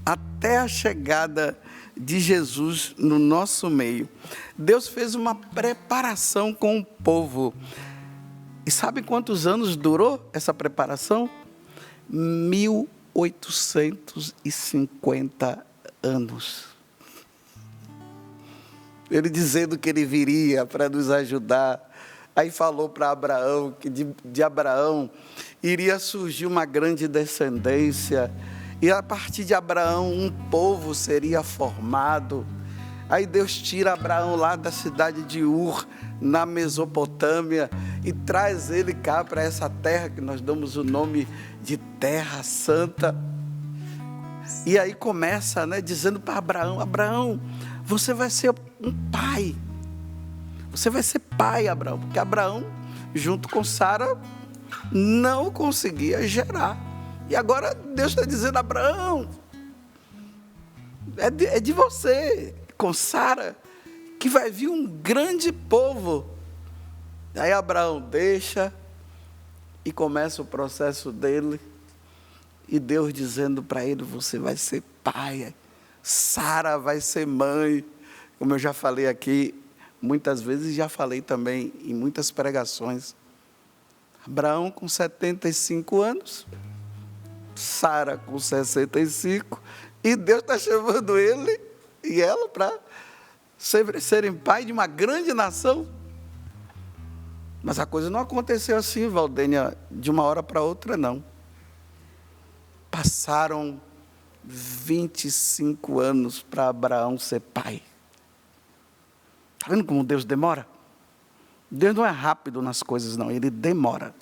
até a chegada de Jesus no nosso meio, Deus fez uma preparação com o povo. E sabe quantos anos durou essa preparação? 1850 anos. Ele dizendo que ele viria para nos ajudar. Aí falou para Abraão que de Abraão iria surgir uma grande descendência. E a partir de Abraão, um povo seria formado. Aí Deus tira Abraão lá da cidade de Ur, na Mesopotâmia, e traz ele cá para essa terra que nós damos o nome de Terra Santa. E aí começa, dizendo para Abraão: Abraão, você vai ser um pai. Você vai ser pai, Abraão. Porque Abraão, junto com Sara, não conseguia gerar. E agora Deus está dizendo: Abraão, é de você, com Sara, que vai vir um grande povo. Aí Abraão deixa e começa o processo dele. E Deus dizendo para ele: você vai ser pai, Sara vai ser mãe. Como eu já falei aqui muitas vezes, já falei também em muitas pregações. Abraão com 75 anos. Sara com 65, e Deus está chamando ele e ela para serem pai de uma grande nação. Mas a coisa não aconteceu assim, Valdênia, de uma hora para outra, não. Passaram 25 anos para Abraão ser pai. Está vendo como Deus demora? Deus não é rápido nas coisas, não. Ele demora.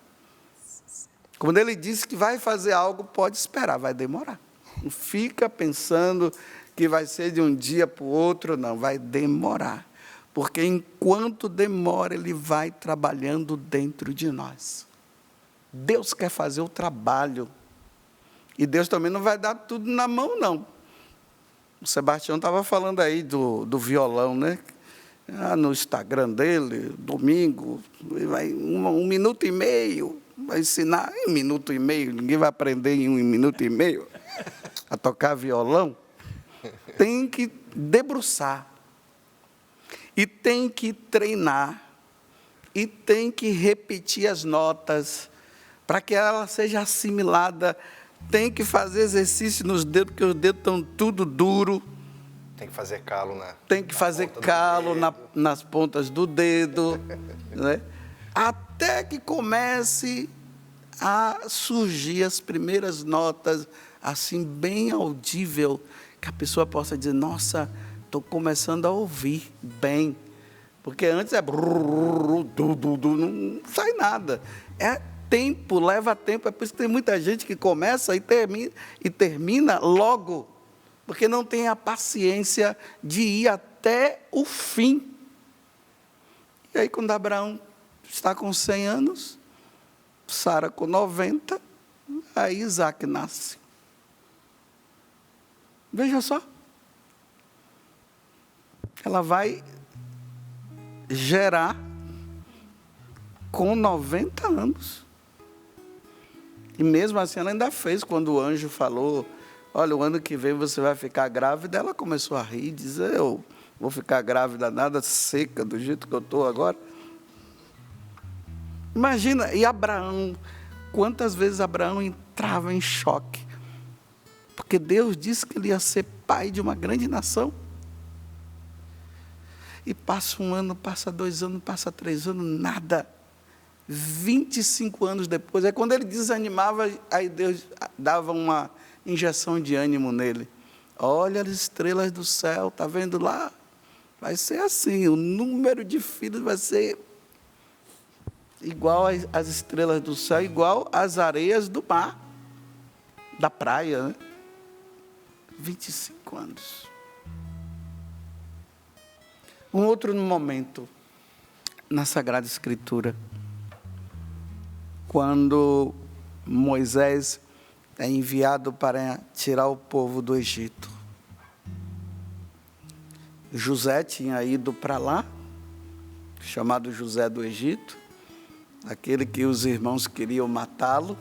Quando Ele disse que vai fazer algo, pode esperar, vai demorar. Não fica pensando que vai ser de um dia para o outro, não. Vai demorar. Porque enquanto demora, Ele vai trabalhando dentro de nós. Deus quer fazer o trabalho. E Deus também não vai dar tudo na mão, não. O Sebastião estava falando aí do violão, né? No Instagram dele, domingo, vai 1 minuto e meio, vai ensinar em 1 minuto e meio, ninguém vai aprender em 1 minuto e meio a tocar violão. Tem que debruçar, e tem que treinar, e tem que repetir as notas, para que ela seja assimilada. Tem que fazer exercício nos dedos, porque os dedos estão tudo duro. Tem que fazer calo nas pontas do dedo, né? Até que comece a surgir as primeiras notas, assim, bem audível, que a pessoa possa dizer, nossa, estou começando a ouvir bem. Porque antes não sai nada. Tempo, leva tempo. É por isso que tem muita gente que começa e termina logo, porque não tem a paciência de ir até o fim. E aí, quando Abraão está com 100 anos, Sara com 90, aí Isaac nasce. Veja só. Ela vai gerar com 90 anos. E mesmo assim ela ainda fez, quando o anjo falou, olha, o ano que vem você vai ficar grávida, ela começou a rir, dizer, eu vou ficar grávida nada, seca, do jeito que eu estou agora. Imagina, e Abraão, quantas vezes Abraão entrava em choque, porque Deus disse que ele ia ser pai de uma grande nação. E passa 1 ano, passa 2 anos, passa 3 anos, nada. 25 anos depois, é quando ele desanimava, aí Deus dava uma injeção de ânimo nele. Olha as estrelas do céu, está vendo lá? Vai ser assim, o número de filhos vai ser igual às estrelas do céu, igual às areias do mar, da praia, né? 25 anos. Um outro momento na Sagrada Escritura, quando Moisés é enviado para tirar o povo do Egito. José tinha ido para lá, chamado José do Egito, aquele que os irmãos queriam matá-lo.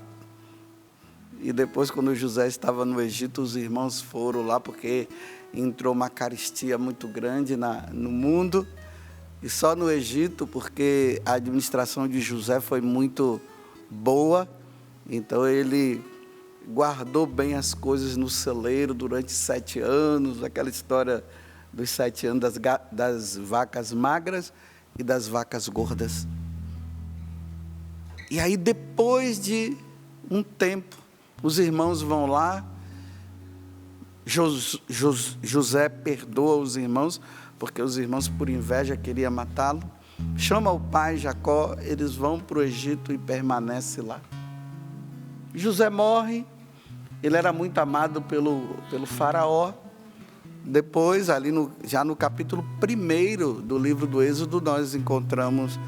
E depois, quando José estava no Egito, os irmãos foram lá, porque entrou uma carestia muito grande no mundo. E só no Egito, porque a administração de José foi muito boa, então ele guardou bem as coisas no celeiro durante 7 anos, aquela história dos 7 anos das vacas magras e das vacas gordas. E aí, depois de um tempo, os irmãos vão lá, José perdoa os irmãos, porque os irmãos, por inveja, queriam matá-lo. Chama o pai Jacó, eles vão para o Egito e permanecem lá. José morre, ele era muito amado pelo faraó. Depois, ali já no capítulo 1 do livro do Êxodo, nós encontramos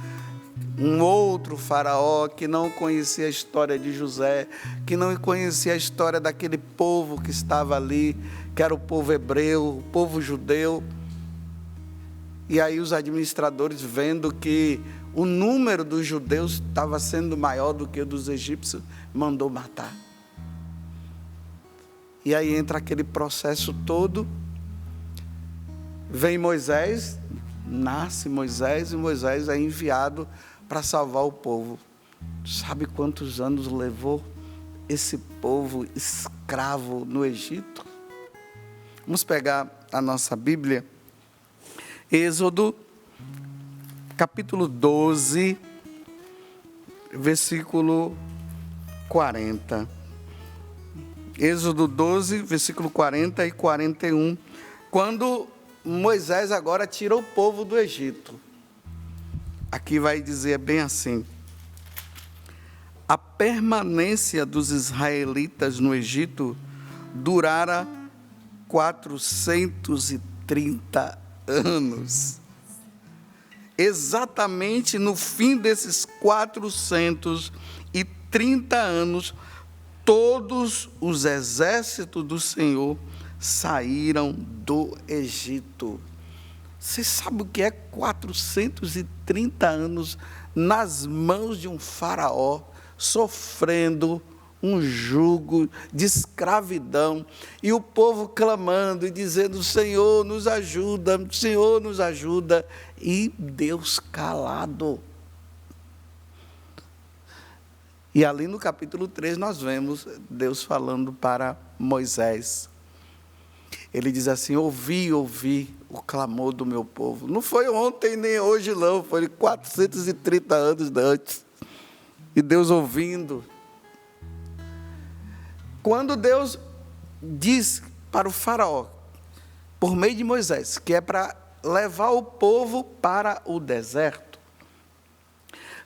um outro faraó que não conhecia a história de José, que não conhecia a história daquele povo que estava ali, que era o povo hebreu, o povo judeu. E aí os administradores, vendo que o número dos judeus estava sendo maior do que o dos egípcios, mandou matar. E aí entra aquele processo todo. Vem Moisés, nasce Moisés, e Moisés é enviado para salvar o povo. Sabe quantos anos levou esse povo escravo no Egito? Vamos pegar a nossa Bíblia. Êxodo, capítulo 12, versículo 40. Êxodo 12, versículo 40 e 41. Quando Moisés agora tira o povo do Egito. Aqui vai dizer bem assim: a permanência dos israelitas no Egito durara 430 anos. Exatamente no fim desses 430 anos, todos os exércitos do Senhor saíram do Egito. Você sabe o que é 430 anos nas mãos de um faraó, sofrendo um jugo de escravidão, e o povo clamando e dizendo: Senhor, nos ajuda, Senhor, nos ajuda, e Deus calado. E ali no capítulo 3 nós vemos Deus falando para Moisés. Ele diz assim: ouvi o clamor do meu povo. Não foi ontem nem hoje não, foi 430 anos antes. E Deus ouvindo. Quando Deus diz para o faraó, por meio de Moisés, que é para levar o povo para o deserto,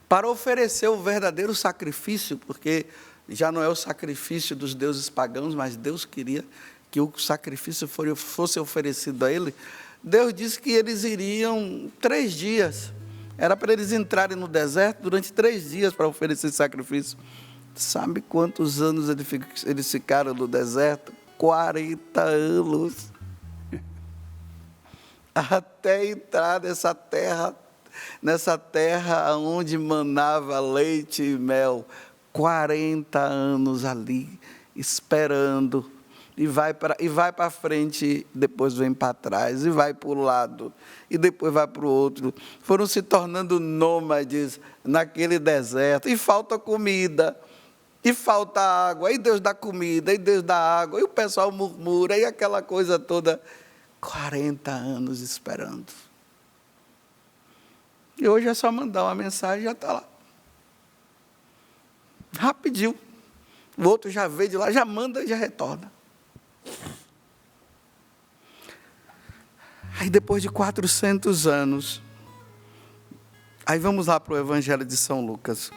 para oferecer o verdadeiro sacrifício, porque já não é o sacrifício dos deuses pagãos, mas Deus queria que o sacrifício fosse oferecido a ele. Deus disse que eles iriam 3 dias. Era para eles entrarem no deserto durante 3 dias para oferecer sacrifício. Sabe quantos anos eles ficaram no deserto? 40 anos. Até entrar nessa terra onde manava leite e mel. 40 anos ali, esperando. E vai para frente, depois vem para trás, e vai para o lado, e depois vai para o outro. Foram se tornando nômades naquele deserto. E falta comida, e falta água, e Deus dá comida, e Deus dá água, e o pessoal murmura, e aquela coisa toda. 40 anos esperando. E hoje é só mandar uma mensagem e já está lá. Rapidinho. O outro já veio de lá, já manda e já retorna. Aí depois de 400 anos, aí vamos lá para o Evangelho de São Lucas.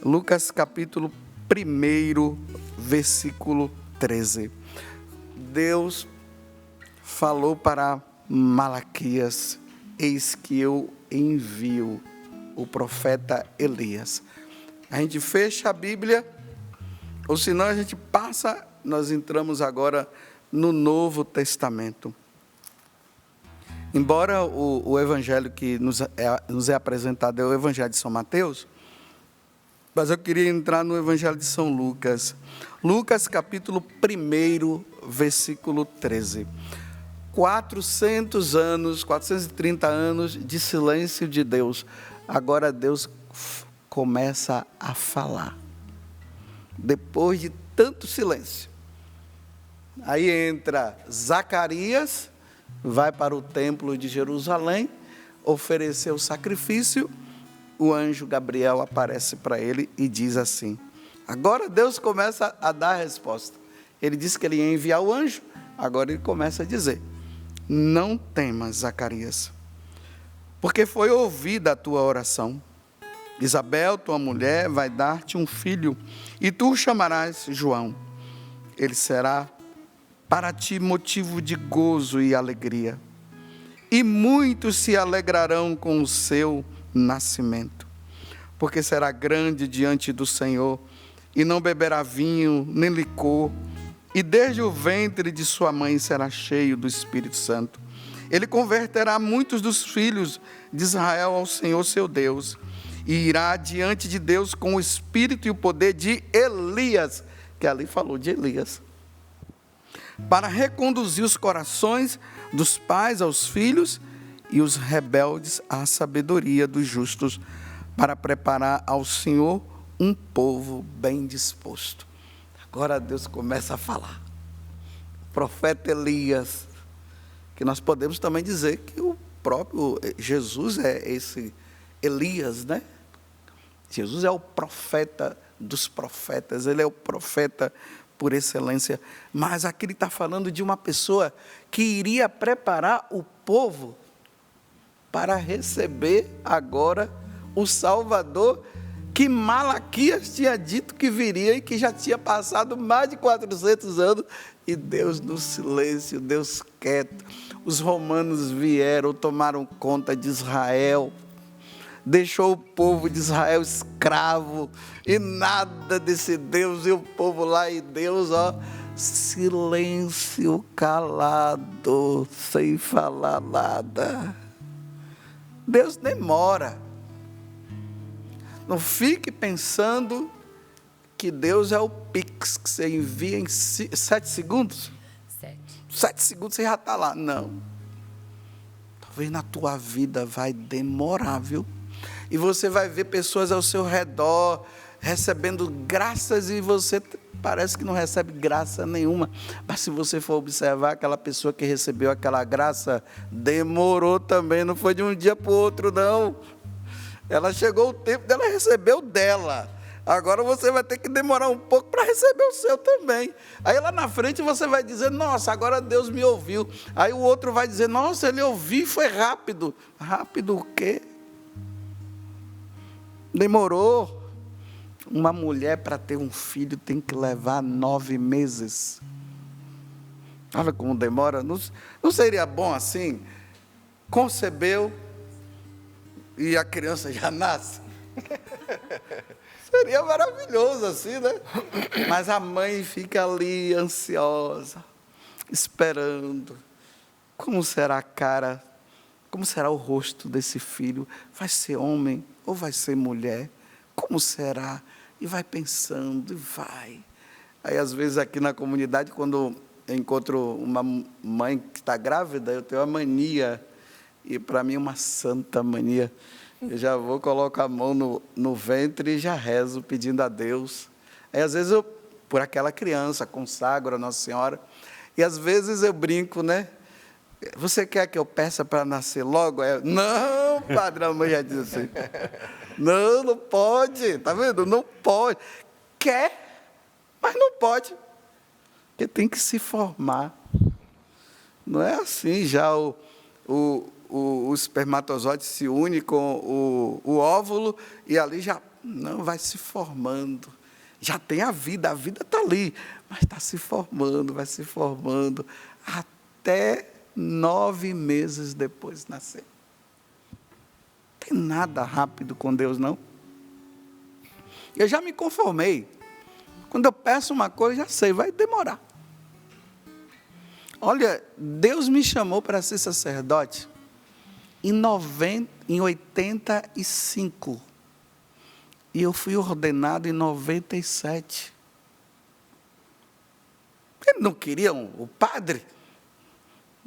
Lucas capítulo 1, versículo 13. Deus falou para Malaquias: eis que eu envio o profeta Elias. A gente fecha a Bíblia, ou senão a gente passa, nós entramos agora no Novo Testamento. Embora o evangelho que nos é apresentado é o Evangelho de São Mateus, mas eu queria entrar no Evangelho de São Lucas. Lucas capítulo 1, versículo 13. 430 anos de silêncio de Deus. Agora Deus começa a falar. Depois de tanto silêncio. Aí entra Zacarias, vai para o templo de Jerusalém, oferecer o sacrifício. O anjo Gabriel aparece para ele e diz assim. Agora Deus começa a dar a resposta. Ele disse que ele ia enviar o anjo, agora ele começa a dizer: não temas, Zacarias, porque foi ouvida a tua oração. Isabel, tua mulher, vai dar-te um filho, e tu o chamarás João. Ele será para ti motivo de gozo e alegria, e muitos se alegrarão com o seu nascimento, porque será grande diante do Senhor, e não beberá vinho, nem licor, e desde o ventre de sua mãe será cheio do Espírito Santo. Ele converterá muitos dos filhos de Israel ao Senhor seu Deus, e irá diante de Deus com o espírito e o poder de Elias, que ali falou de Elias, para reconduzir os corações dos pais aos filhos e os rebeldes à sabedoria dos justos, para preparar ao Senhor um povo bem disposto. Agora Deus começa a falar. O profeta Elias, que nós podemos também dizer que o próprio Jesus é esse Elias, né? Jesus é o profeta dos profetas, ele é o profeta por excelência. Mas aqui ele está falando de uma pessoa que iria preparar o povo para receber agora o Salvador que Malaquias tinha dito que viria e que já tinha passado mais de 400 anos. E Deus no silêncio, Deus quieto. Os romanos vieram, tomaram conta de Israel, deixou o povo de Israel escravo, e nada desse Deus, e o povo lá, e Deus, ó, silêncio, calado, sem falar nada. Deus demora. Não fique pensando que Deus é o Pix, que você envia em 7 segundos. 7 segundos você já está lá. Não. Talvez na tua vida vai demorar, viu? E você vai ver pessoas ao seu redor recebendo graças e você parece que não recebe graça nenhuma. Mas se você for observar, aquela pessoa que recebeu aquela graça demorou também, não foi de um dia para o outro, não. Ela chegou o tempo dela, recebeu dela. Agora você vai ter que demorar um pouco para receber o seu também. Aí lá na frente você vai dizer, nossa, agora Deus me ouviu. Aí o outro vai dizer, nossa, ele ouviu, foi rápido. Rápido o quê? Demorou. Uma mulher para ter um filho tem que levar 9 meses. Olha como demora. Não seria bom assim? Concebeu e a criança já nasce? Seria maravilhoso assim, né? Mas a mãe fica ali ansiosa, esperando. Como será a cara, como será o rosto desse filho? Vai ser homem ou vai ser mulher? Como será? E vai pensando, e vai. Aí, às vezes, aqui na comunidade, quando eu encontro uma mãe que está grávida, eu tenho uma mania, e para mim uma santa mania. Eu já vou, coloco a mão no ventre e já rezo, pedindo a Deus. Aí, às vezes, eu, por aquela criança, consagro a Nossa Senhora. E, às vezes, eu brinco, né? Você quer que eu peça para nascer logo? Não, padre, a mãe já diz assim. Não, não pode, está vendo? Não pode. Quer, mas não pode. Porque tem que se formar. Não é assim já o espermatozoide se une com o óvulo e ali já não vai se formando. Já tem a vida está ali, mas está se formando, vai se formando, até 9 meses depois de nascer. Não tem nada rápido com Deus, não. Eu já me conformei. Quando eu peço uma coisa, já sei, vai demorar. Olha, Deus me chamou para ser sacerdote em 85. E eu fui ordenado em 97. Eles não queriam o padre?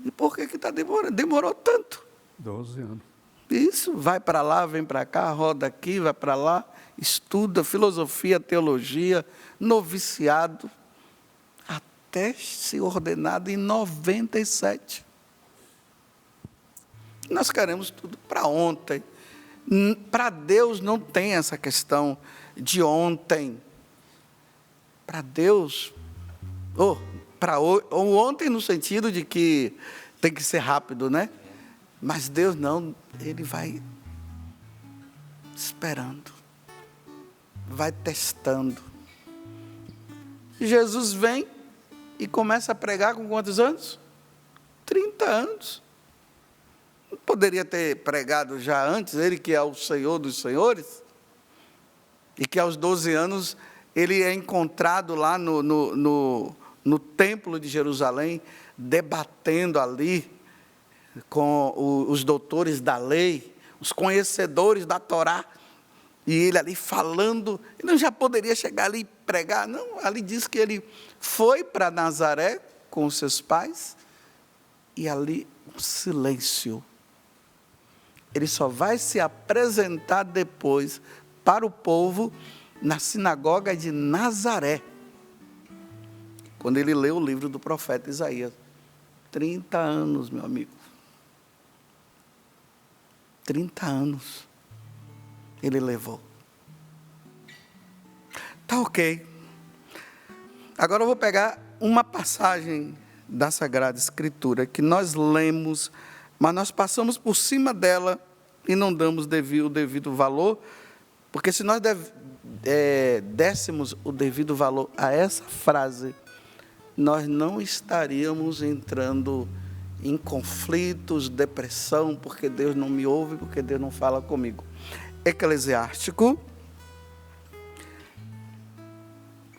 E por que está demorando? Demorou tanto. 12 anos. Isso, vai para lá, vem para cá, roda aqui, vai para lá, estuda filosofia, teologia, noviciado, até ser ordenado em 97. Nós queremos tudo para ontem. Para Deus não tem essa questão de ontem. Para Deus, ou ontem no sentido de que tem que ser rápido, né? Mas Deus não, Ele vai esperando, vai testando. Jesus vem e começa a pregar com quantos anos? 30 anos. Não poderia ter pregado já antes, Ele que é o Senhor dos senhores, e que aos 12 anos Ele é encontrado lá no templo de Jerusalém, debatendo ali com os doutores da lei, os conhecedores da Torá, e ele ali falando. Ele não já poderia chegar ali e pregar? Não, ali diz que ele foi para Nazaré com os seus pais, e ali um silêncio. Ele só vai se apresentar depois para o povo na sinagoga de Nazaré, quando ele lê o livro do profeta Isaías. 30 anos, meu amigo. 30 anos ele levou. Tá ok. Agora eu vou pegar uma passagem da Sagrada Escritura que nós lemos, mas nós passamos por cima dela e não damos o devido valor, porque se nós dessemos o devido valor a essa frase, nós não estaríamos entrando em conflitos, depressão, porque Deus não me ouve, porque Deus não fala comigo. Eclesiástico,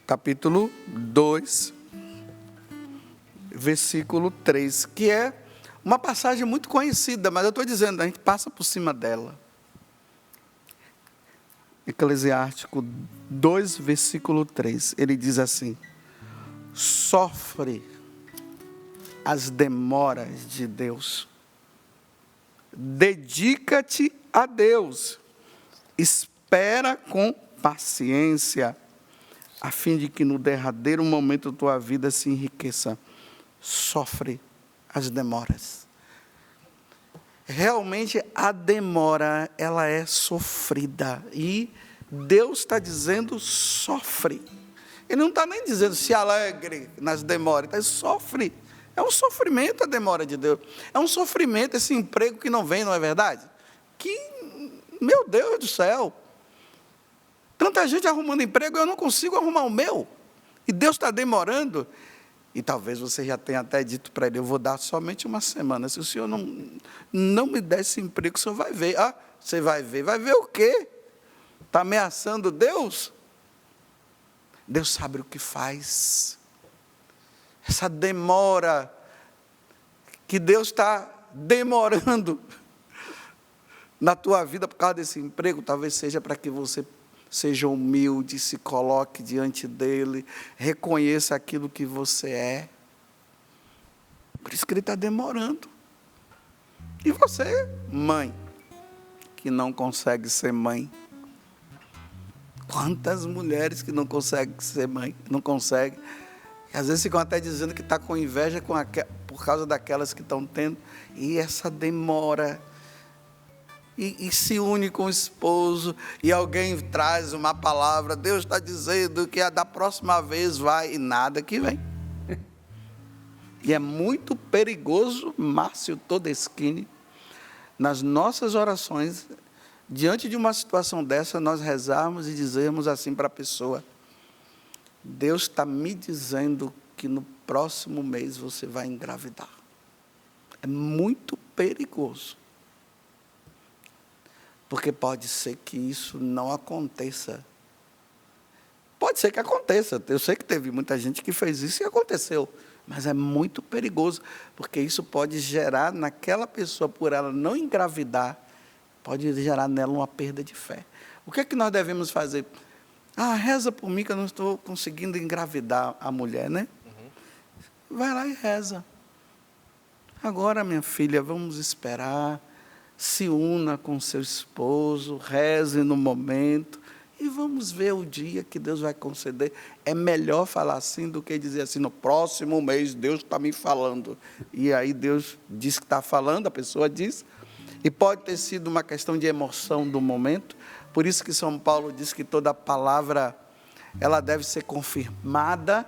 capítulo 2, versículo 3, que é uma passagem muito conhecida, mas eu estou dizendo, a gente passa por cima dela. Eclesiástico 2, versículo 3, ele diz assim: sofre as demoras de Deus, dedica-te a Deus, espera com paciência, a fim de que no derradeiro momento da tua vida se enriqueça. Sofre as demoras. Realmente a demora, ela é sofrida. E Deus está dizendo, sofre. Ele não está nem dizendo se alegre nas demoras, ele sofre. É um sofrimento a demora de Deus. É um sofrimento esse emprego que não vem, não é verdade? Que, meu Deus do céu. Tanta gente arrumando emprego, eu não consigo arrumar o meu. E Deus está demorando. E talvez você já tenha até dito para ele, eu vou dar somente uma semana. Se o senhor não me der esse emprego, o senhor vai ver. Ah, você vai ver. Vai ver o quê? Está ameaçando Deus? Deus sabe o que faz. Essa demora, que Deus está demorando na tua vida por causa desse emprego, talvez seja para que você seja humilde, se coloque diante dele, reconheça aquilo que você é. Por isso que ele está demorando. E você, mãe, que não consegue ser mãe. Quantas mulheres que não conseguem ser mãe, não conseguem. E às vezes ficam até dizendo que está com inveja por causa daquelas que estão tendo. E essa demora. E se une com o esposo, e alguém traz uma palavra, Deus está dizendo que da próxima vez vai, e nada que vem. E é muito perigoso, Márcio Todeschini, nas nossas orações, diante de uma situação dessa, nós rezarmos e dizermos assim para a pessoa, Deus está me dizendo que no próximo mês você vai engravidar. É muito perigoso. Porque pode ser que isso não aconteça. Pode ser que aconteça. Eu sei que teve muita gente que fez isso e aconteceu. Mas é muito perigoso, porque isso pode gerar naquela pessoa, por ela não engravidar, pode gerar nela uma perda de fé. O que é que nós devemos fazer? Ah, reza por mim que eu não estou conseguindo engravidar a mulher, né? Vai lá e reza. Agora, minha filha, vamos esperar. Se una com seu esposo, reze no momento e vamos ver o dia que Deus vai conceder. É melhor falar assim do que dizer assim, no próximo mês Deus está me falando. E aí Deus diz que está falando, a pessoa diz, e pode ter sido uma questão de emoção do momento. Por isso que São Paulo diz que toda palavra, ela deve ser confirmada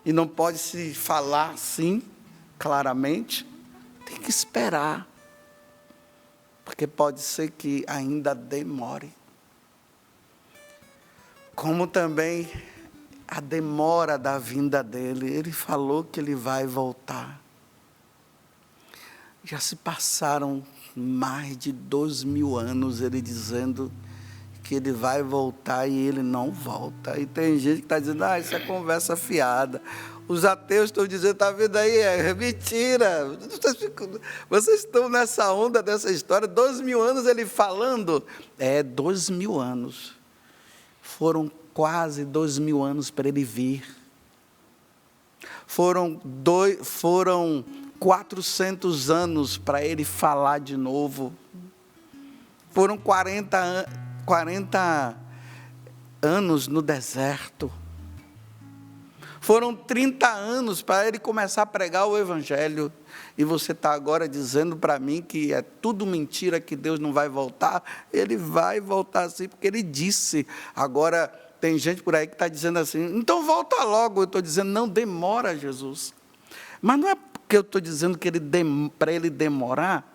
e não pode se falar assim, claramente. Tem que esperar. Porque pode ser que ainda demore. Como também a demora da vinda dele. Ele falou que ele vai voltar. Já se passaram mais de 2000 anos ele dizendo que ele vai voltar e ele não volta. E tem gente que está dizendo, isso é conversa fiada. Os ateus estão dizendo, está vendo aí, é mentira. Vocês estão nessa onda dessa história, 2000 anos ele falando. 2000 anos. Foram quase 2000 anos para ele vir. Foram 400 anos para ele falar de novo. Foram 40 anos no deserto. Foram 30 anos para ele começar a pregar o Evangelho. E você está agora dizendo para mim que é tudo mentira, que Deus não vai voltar. Ele vai voltar sim, porque ele disse. Agora, tem gente por aí que está dizendo assim, então volta logo. Eu estou dizendo, não demora, Jesus. Mas não é porque eu estou dizendo que para ele demorar,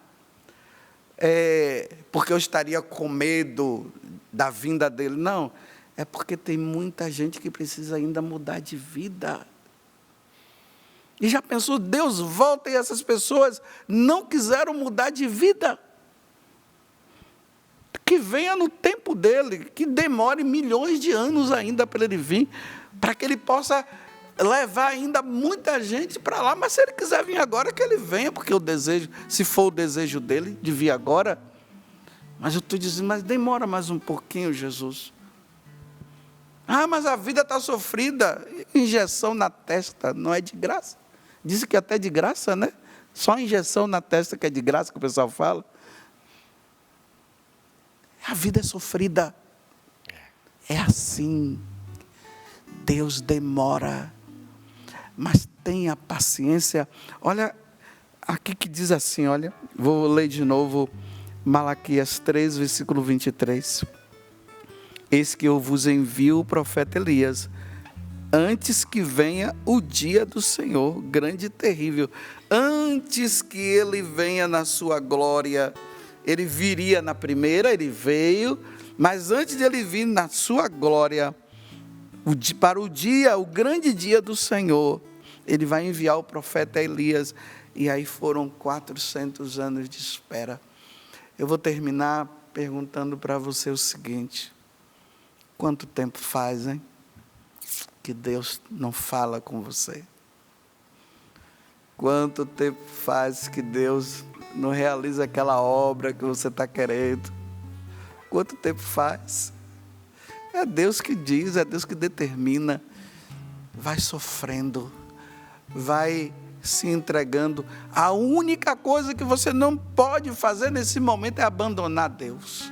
porque eu estaria com medo da vinda dele. Não, é porque tem muita gente que precisa ainda mudar de vida. E já pensou, Deus volta e essas pessoas não quiseram mudar de vida? Que venha no tempo dele, que demore milhões de anos ainda para ele vir, para que ele possa levar ainda muita gente para lá. Mas se ele quiser vir agora, que ele venha, porque o desejo, se for o desejo dele, de vir agora. Mas eu estou dizendo, mas demora mais um pouquinho, Jesus. Ah, mas a vida está sofrida. Injeção na testa não é de graça. Dizem que até de graça, né? Só injeção na testa que é de graça, que o pessoal fala. A vida é sofrida. É assim. Deus demora. Mas tenha paciência. Olha, aqui que diz assim, olha. Vou ler de novo Malaquias 3, versículo 23. Eis que eu vos envio o profeta Elias, antes que venha o dia do Senhor, grande e terrível. Antes que ele venha na sua glória, ele viria na primeira, ele veio, mas antes de ele vir na sua glória, para o grande dia do Senhor, ele vai enviar o profeta Elias, e aí foram 400 anos de espera. Eu vou terminar perguntando para você o seguinte, quanto tempo faz, hein, que Deus não fala com você? Quanto tempo faz que Deus não realiza aquela obra que você está querendo? Quanto tempo faz? É Deus que diz, é Deus que determina. Vai sofrendo, vai se entregando. A única coisa que você não pode fazer nesse momento é abandonar Deus.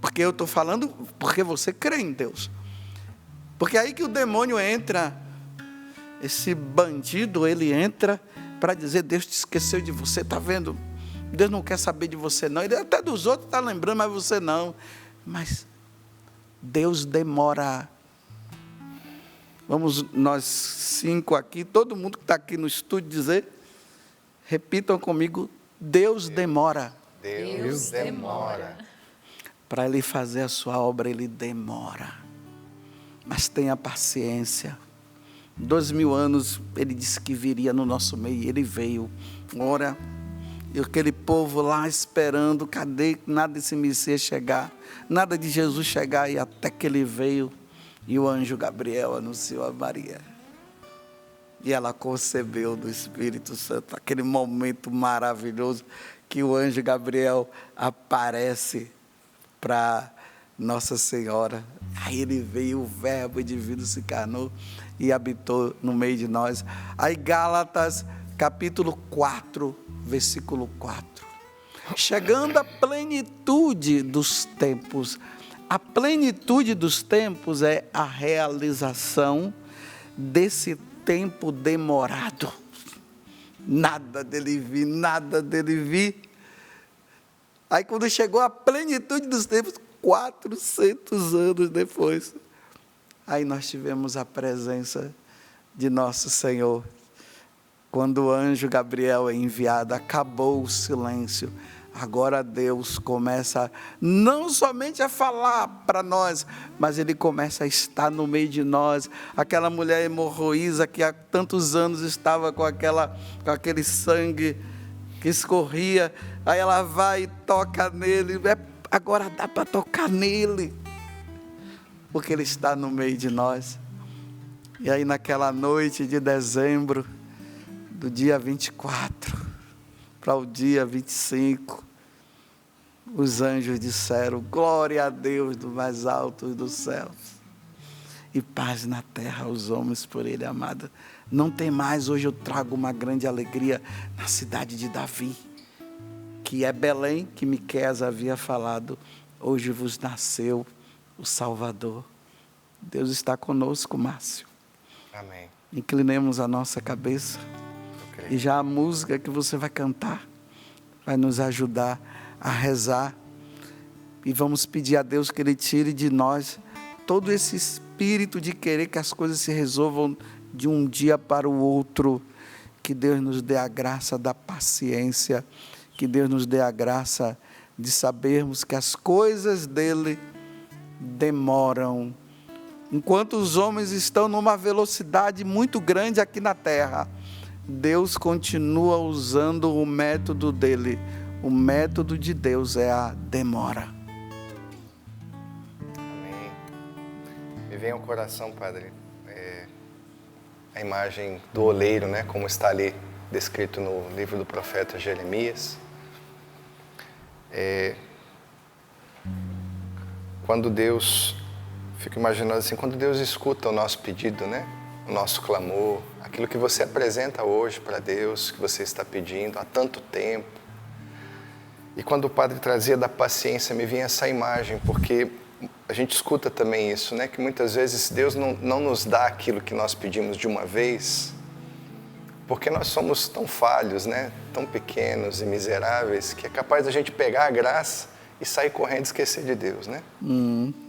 Porque eu estou falando, porque você crê em Deus. Porque é aí que o demônio entra, esse bandido, ele entra para dizer, Deus te esqueceu de você, está vendo? Deus não quer saber de você não, ele até dos outros está lembrando, mas você não. Mas Deus demora. Vamos nós 5 aqui, todo mundo que está aqui no estúdio dizer, repitam comigo, Deus demora. Deus demora. Para ele fazer a sua obra, ele demora. Mas tenha paciência. 2000 anos, ele disse que viria no nosso meio, ele veio. Ora, e aquele povo lá esperando, cadê nada desse Messias chegar? Nada de Jesus chegar, e até que ele veio, e o anjo Gabriel anunciou a Maria. E ela concebeu do Espírito Santo, aquele momento maravilhoso, que o anjo Gabriel aparece para Nossa Senhora. Aí ele veio, o verbo divino se encarnou e habitou no meio de nós. Aí Gálatas capítulo 4, versículo 4. Chegando à plenitude dos tempos. A plenitude dos tempos é a realização desse tempo demorado. Nada dele vir, nada dele vir. Aí quando chegou a plenitude dos tempos, 400 anos depois, aí nós tivemos a presença de nosso Senhor. Quando o anjo Gabriel é enviado, acabou o silêncio. Agora Deus começa não somente a falar para nós, mas Ele começa a estar no meio de nós. Aquela mulher hemorroísa que há tantos anos estava com aquele sangue que escorria, aí ela vai e toca nele, agora dá para tocar nele, porque Ele está no meio de nós. E aí naquela noite de dezembro, do dia 24 para o dia 25, os anjos disseram, glória a Deus do mais alto dos céus, e paz na terra aos homens por Ele amado. Não tem mais, hoje eu trago uma grande alegria na cidade de Davi, que é Belém, que Miqueias havia falado, hoje vos nasceu o Salvador. Deus está conosco, Márcio. Amém. Inclinemos a nossa cabeça, e já a música que você vai cantar vai nos ajudar a rezar, e vamos pedir a Deus que Ele tire de nós todo esse espírito de querer que as coisas se resolvam de um dia para o outro. Que Deus nos dê a graça da paciência, que Deus nos dê a graça de sabermos que as coisas dele demoram. Enquanto os homens estão numa velocidade muito grande aqui na terra, Deus continua usando o método dele. O método de Deus é a demora. Amém. Me vem ao coração, Padre, a imagem do oleiro, né, como está ali descrito no livro do profeta Jeremias. Quando Deus, fico imaginando assim, quando Deus escuta o nosso pedido, né, o nosso clamor, aquilo que você apresenta hoje para Deus, que você está pedindo há tanto tempo. E quando o Padre trazia da paciência, me vinha essa imagem, porque a gente escuta também isso, né? Que muitas vezes Deus não nos dá aquilo que nós pedimos de uma vez, porque nós somos tão falhos, né? Tão pequenos e miseráveis, que é capaz da gente pegar a graça e sair correndo e esquecer de Deus, né?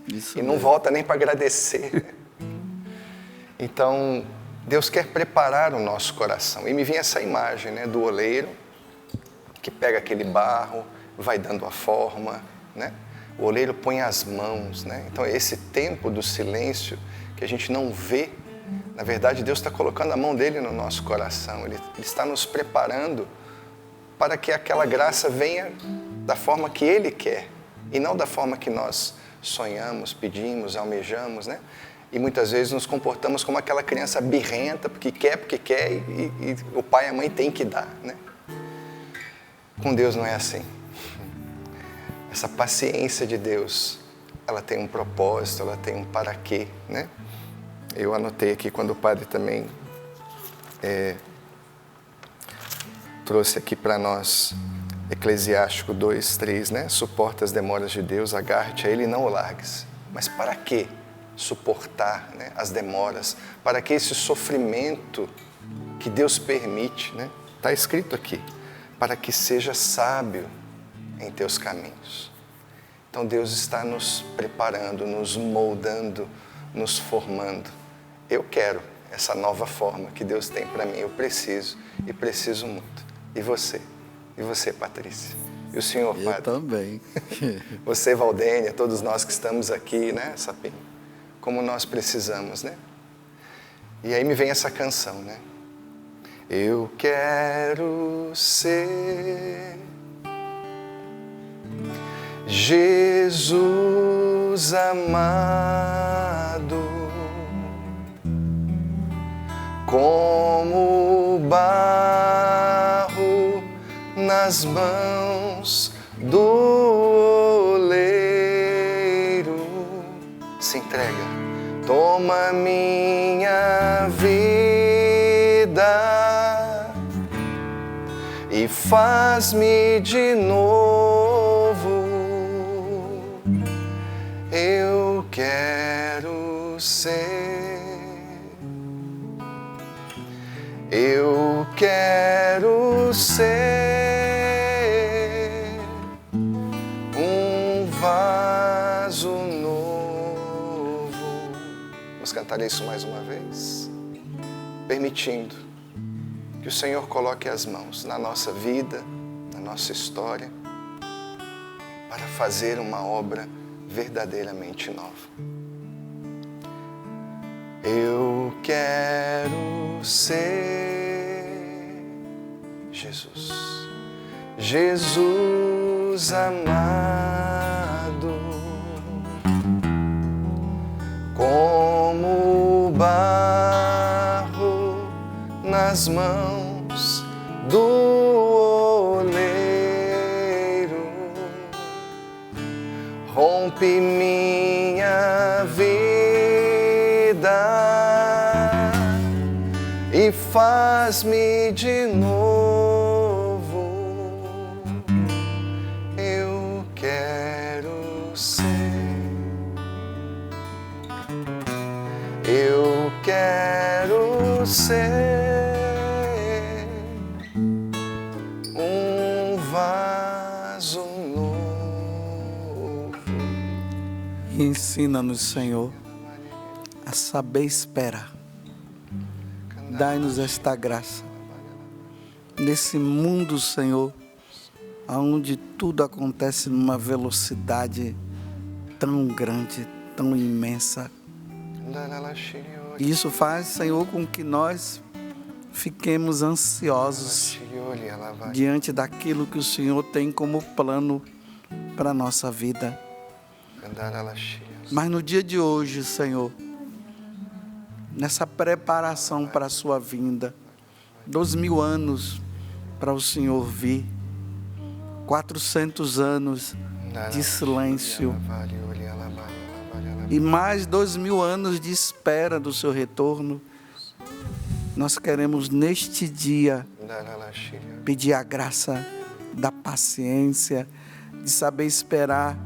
Isso E não mesmo. volta nem para agradecer. Então, Deus quer preparar o nosso coração. E me vinha essa imagem, né? Do oleiro, que pega aquele barro, vai dando a forma, né? O oleiro põe as mãos, né? Então, esse tempo do silêncio que a gente não vê, na verdade, Deus está colocando a mão dele no nosso coração. Ele está nos preparando para que aquela graça venha da forma que Ele quer e não da forma que nós sonhamos, pedimos, almejamos, né? E muitas vezes nos comportamos como aquela criança birrenta, porque quer e o pai e a mãe têm que dar, né? Com Deus não é assim. Essa paciência de Deus, ela tem um propósito, ela tem um para quê, né? Eu anotei aqui quando o Padre também trouxe aqui para nós, Eclesiástico 2:3, né? Suporta as demoras de Deus, agarre-te a Ele e não o largues. Mas para que suportar, né, as demoras? Para que esse sofrimento que Deus permite, né? Está escrito aqui, para que seja sábio em teus caminhos. Então Deus está nos preparando, nos moldando, nos formando. Eu quero essa nova forma que Deus tem para mim. Eu preciso e preciso muito. E você? E você, Patrícia? E o senhor, Eu Padre? também. Você, Valdênia, todos nós que estamos aqui, né, Sapim? Como nós precisamos, né? E aí me vem essa canção, né? Eu quero ser Jesus amado, como barro nas mãos do oleiro. Se entrega, toma minha vida e faz-me de novo. Eu quero ser, eu quero ser um vaso novo. Vamos cantar isso mais uma vez, permitindo que o Senhor coloque as mãos na nossa vida, na nossa história, para fazer uma obra verdadeiramente nova. Eu quero ser Jesus, Jesus amado, como barro nas mãos do oleiro, rompe minha vida e faz-me de novo. Eu quero ser, eu quero ser um vaso novo. Ensina-nos, Senhor, a saber esperar. Dai-nos esta graça. Nesse mundo, Senhor, onde tudo acontece numa velocidade tão grande, tão imensa. E isso faz, Senhor, com que nós fiquemos ansiosos diante daquilo que o Senhor tem como plano para a nossa vida. Mas no dia de hoje, Senhor, nessa preparação para a sua vinda, 2000 anos para o Senhor vir, 400 anos de silêncio e mais 2000 anos de espera do seu retorno, nós queremos neste dia pedir a graça da paciência, de saber esperar,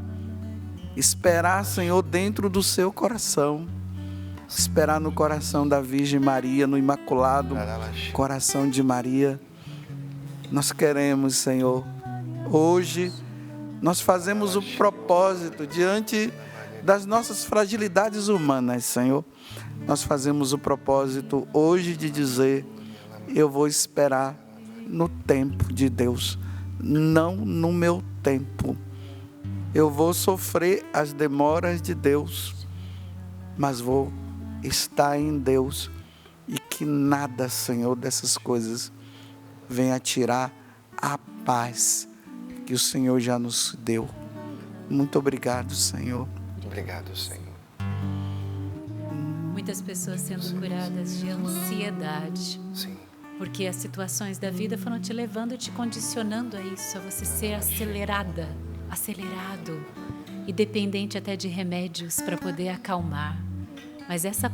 Senhor, dentro do seu coração, esperar no coração da Virgem Maria, no imaculado coração de Maria. Nós queremos, Senhor, hoje nós fazemos o propósito diante das nossas fragilidades humanas, Senhor. Nós fazemos o propósito hoje de dizer: eu vou esperar no tempo de Deus, não no meu tempo. Eu vou sofrer as demoras de Deus, mas vou estar em Deus, e que nada, Senhor, dessas coisas venha tirar a paz que o Senhor já nos deu. Muito obrigado, Senhor. Obrigado, Senhor. Muitas pessoas sendo curadas de ansiedade. Sim. Porque as situações da vida foram te levando e te condicionando a isso, a você ser acelerado e dependente até de remédios para poder acalmar. Mas essas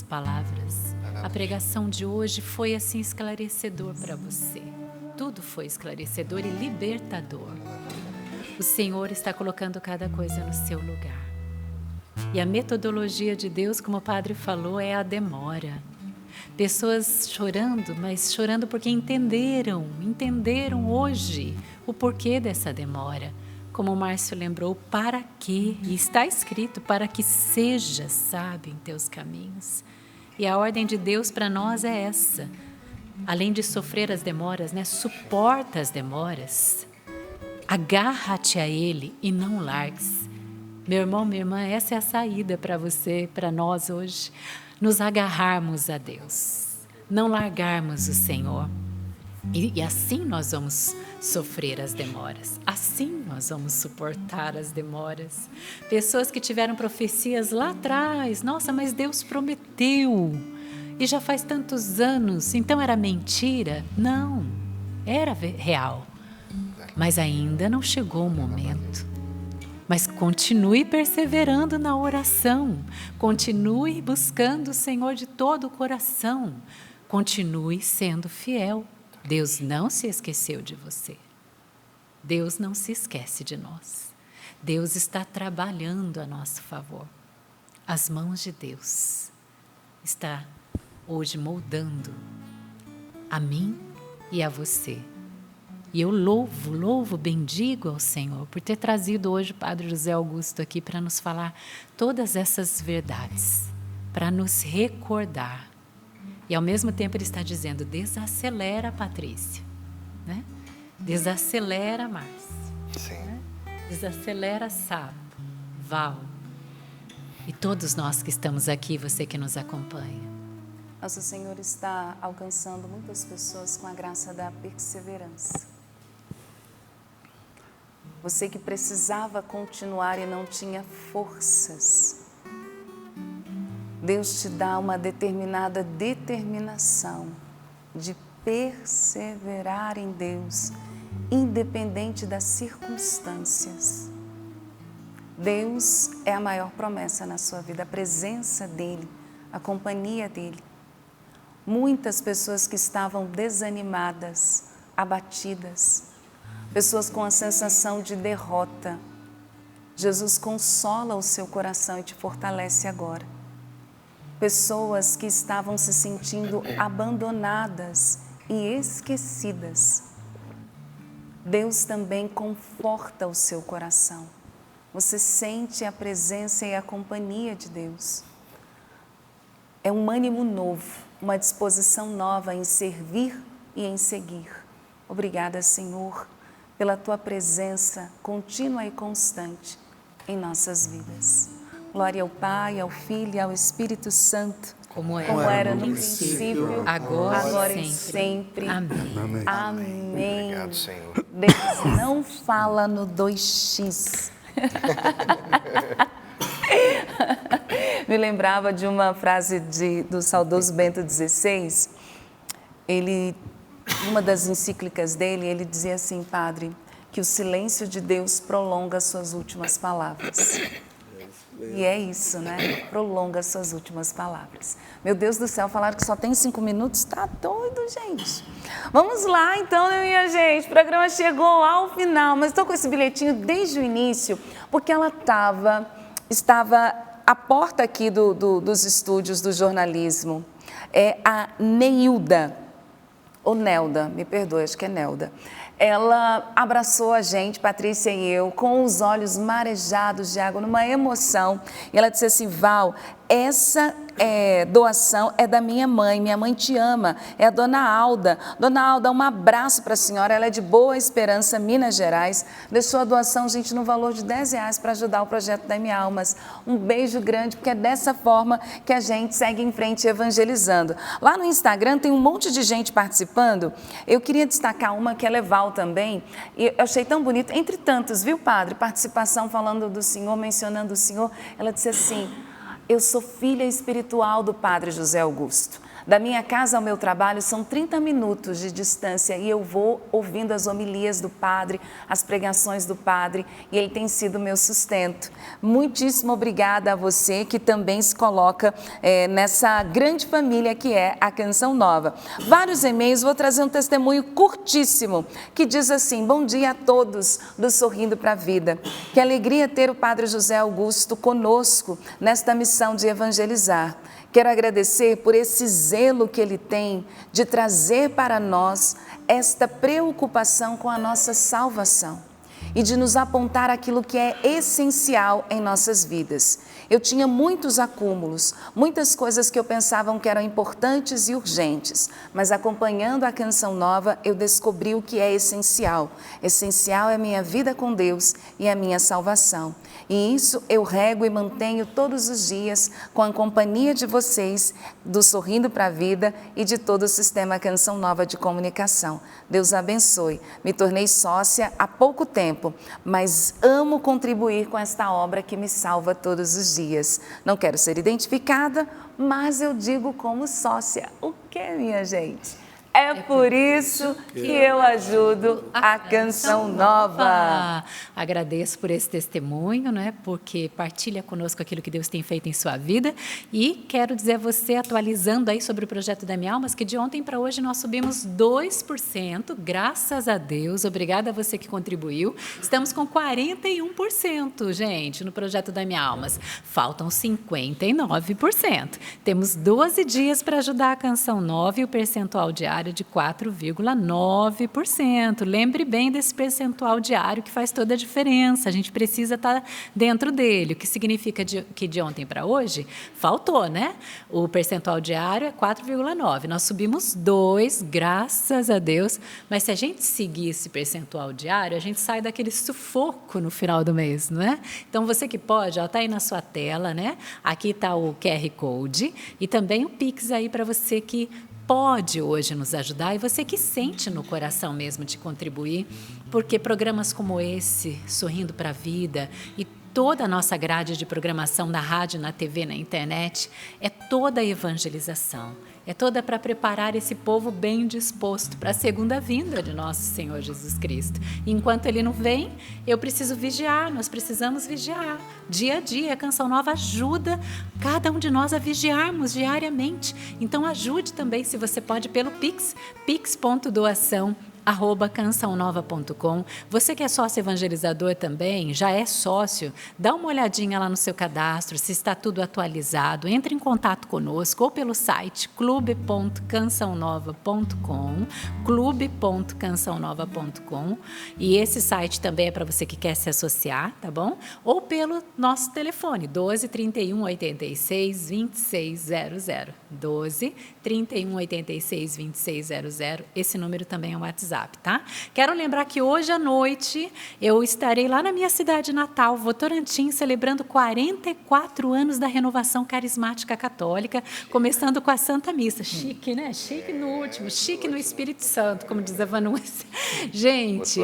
palavras, a pregação de hoje foi assim esclarecedor para você. Tudo foi esclarecedor e libertador. O Senhor está colocando cada coisa no seu lugar. E a metodologia de Deus, como o Padre falou, é a demora. Pessoas chorando, mas chorando porque entenderam hoje o porquê dessa demora. Como o Márcio lembrou, para quê? E está escrito, para que seja sábio em teus caminhos. E a ordem de Deus para nós é essa. Além de sofrer as demoras, suporta as demoras. Agarra-te a Ele e não largues. Meu irmão, minha irmã, essa é a saída para você, para nós hoje. Nos agarrarmos a Deus, não largarmos o Senhor. E assim nós vamos sofrer as demoras, assim nós vamos suportar as demoras. Pessoas que tiveram profecias lá atrás, nossa, mas Deus prometeu, e já faz tantos anos, então era mentira? Não, era real, mas ainda não chegou o momento. Mas continue perseverando na oração, continue buscando o Senhor de todo o coração, continue sendo fiel. Deus não se esqueceu de você. Deus não se esquece de nós. Deus está trabalhando a nosso favor. As mãos de Deus está hoje moldando a mim e a você. E eu louvo, bendigo ao Senhor por ter trazido hoje o Padre José Augusto aqui para nos falar todas essas verdades, para nos recordar. E ao mesmo tempo ele está dizendo, desacelera, Patrícia, né? Desacelera, Márcia. Sim. Né? Desacelera, Sábio, Val. E todos nós que estamos aqui, você que nos acompanha. Nosso Senhor está alcançando muitas pessoas com a graça da perseverança. Você que precisava continuar e não tinha forças, Deus te dá uma determinada determinação de perseverar em Deus, independente das circunstâncias. Deus é a maior promessa na sua vida, a presença dEle, a companhia dEle. Muitas pessoas que estavam desanimadas, abatidas, pessoas com a sensação de derrota. Jesus consola o seu coração e te fortalece agora. Pessoas que estavam se sentindo abandonadas e esquecidas. Deus também conforta o seu coração. você sente a presença e a companhia de Deus. É um ânimo novo, uma disposição nova em servir e em seguir. Obrigada, Senhor, pela Tua presença contínua e constante em nossas vidas. Glória ao Pai, ao Filho e ao Espírito Santo, como era no princípio, agora e sempre. Amém. Amém. Obrigado, Senhor. Deus não fala no 2x. Me lembrava de uma frase do saudoso Bento XVI. Uma das encíclicas dele, ele dizia assim: Padre, que o silêncio de Deus prolonga as suas últimas palavras. E é isso, né? Prolonga as suas últimas palavras. Meu Deus do céu, falaram que só tem 5 minutos? Tá doido, gente. Vamos lá, então, né, minha gente? O programa chegou ao final, mas estou com esse bilhetinho desde o início, porque ela estava à porta aqui dos estúdios do jornalismo. É a Neilda, ou Nelda, me perdoe, acho que é Nelda. Ela abraçou a gente, Patrícia e eu, com os olhos marejados de água, numa emoção. E ela disse assim: Val, essa doação é da minha mãe te ama, é a Dona Alda. Dona Alda, um abraço para a senhora, ela é de Boa Esperança, Minas Gerais. Deixou a doação, gente, no valor de R$10 para ajudar o projeto da M Almas. Um beijo grande, porque é dessa forma que a gente segue em frente evangelizando. Lá no Instagram tem um monte de gente participando. Eu queria destacar uma que é Leval também, e eu achei tão bonito, entre tantos, viu, padre? Participação falando do Senhor, mencionando o Senhor. Ela disse assim: eu sou filha espiritual do Padre José Augusto. Da minha casa ao meu trabalho são 30 minutos de distância e eu vou ouvindo as homilias do Padre, as pregações do Padre, e ele tem sido meu sustento. Muitíssimo obrigada a você que também se coloca nessa grande família que é a Canção Nova. Vários e-mails, vou trazer um testemunho curtíssimo que diz assim: bom dia a todos do Sorrindo para a Vida. Que alegria ter o Padre José Augusto conosco nesta missão de evangelizar. Quero agradecer por esse zelo que ele tem de trazer para nós esta preocupação com a nossa salvação e de nos apontar aquilo que é essencial em nossas vidas. Eu tinha muitos acúmulos, muitas coisas que eu pensava que eram importantes e urgentes, mas acompanhando a Canção Nova, eu descobri o que é essencial. Essencial é a minha vida com Deus e a minha salvação. E isso eu rego e mantenho todos os dias com a companhia de vocês, do Sorrindo para a Vida e de todo o Sistema Canção Nova de Comunicação. Deus abençoe. Me tornei sócia há pouco tempo, mas amo contribuir com esta obra que me salva todos os dias. Não quero ser identificada, mas eu digo como sócia. O que, minha gente? É por isso que eu ajudo a Canção Nova. Agradeço por esse testemunho, né? Porque partilha conosco aquilo que Deus tem feito em sua vida. E quero dizer a você, atualizando aí sobre o projeto da Minha Almas, que de ontem para hoje nós subimos 2%, graças a Deus. Obrigada a você que contribuiu. Estamos com 41%, gente, no projeto da Minha Almas. Faltam 59%. Temos 12 dias para ajudar a Canção Nova e o percentual diário de 4,9%. Lembre bem desse percentual diário que faz toda a diferença. A gente precisa estar dentro dele. O que significa que de ontem para hoje faltou, né? O percentual diário é 4,9%. Nós subimos 2%, graças a Deus. Mas se a gente seguir esse percentual diário, a gente sai daquele sufoco no final do mês, não é? Então, você que pode, está aí na sua tela, né? Aqui está o QR Code e também o Pix aí para você que pode hoje nos ajudar e você que sente no coração mesmo de contribuir, porque programas como esse, Sorrindo para a Vida, e toda a nossa grade de programação na rádio, na TV, na internet, é toda a evangelização, é toda para preparar esse povo bem disposto para a segunda vinda de nosso Senhor Jesus Cristo. E enquanto Ele não vem, eu preciso vigiar, nós precisamos vigiar. Dia a dia, a Canção Nova ajuda cada um de nós a vigiarmos diariamente. Então ajude também, se você pode, pelo Pix, pix.doação cançãonova.com. Você que é sócio evangelizador também, já é sócio, dá uma olhadinha lá no seu cadastro, se está tudo atualizado. Entre em contato conosco ou pelo site clube.cançãonova.com, clube.cançãonova.com. E esse site também é para você que quer se associar, tá bom? Ou pelo nosso telefone, 12 31 86 2600. 12 31 86 2600. Esse número também é o WhatsApp, tá? Quero lembrar que hoje à noite eu estarei lá na minha cidade natal, Votorantim, celebrando 44 anos da renovação carismática católica, começando com a Santa Missa. Chique, né? Chique no último, chique no Espírito Santo, como diz a Vanúcia. Gente,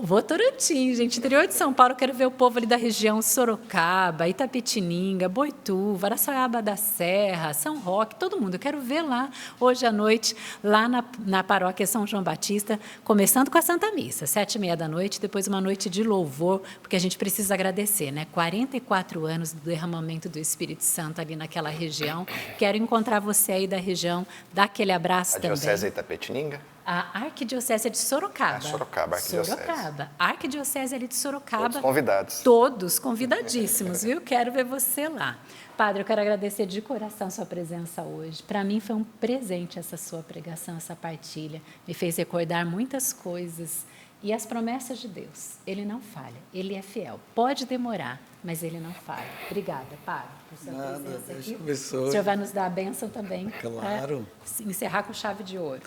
Votorantim, gente, interior de São Paulo, quero ver o povo ali da região Sorocaba, Itapetininga, Boituva, Araçoiaba da Serra, São Roque, todo mundo. Eu quero ver lá, hoje à noite, lá na paróquia São João Batista, começando com a Santa Missa, 7h30, depois uma noite de louvor, porque a gente precisa agradecer, né? 44 anos do derramamento do Espírito Santo ali naquela região. Quero encontrar você aí da região, dar aquele abraço também. A Diocese é Itapetininga? A Arquidiocese é de Sorocaba. Sorocaba, Arquidiocese. Sorocaba. A Arquidiocese ali de Sorocaba. Todos convidados. Todos convidadíssimos, viu? Quero ver você lá. Padre, eu quero agradecer de coração a sua presença hoje. Para mim foi um presente essa sua pregação, essa partilha. Me fez recordar muitas coisas. E as promessas de Deus, Ele não falha, Ele é fiel. Pode demorar, mas Ele não falha. Obrigada, Padre, por sua presença aqui. O senhor vai nos dar a bênção também. Claro. Encerrar com chave de ouro.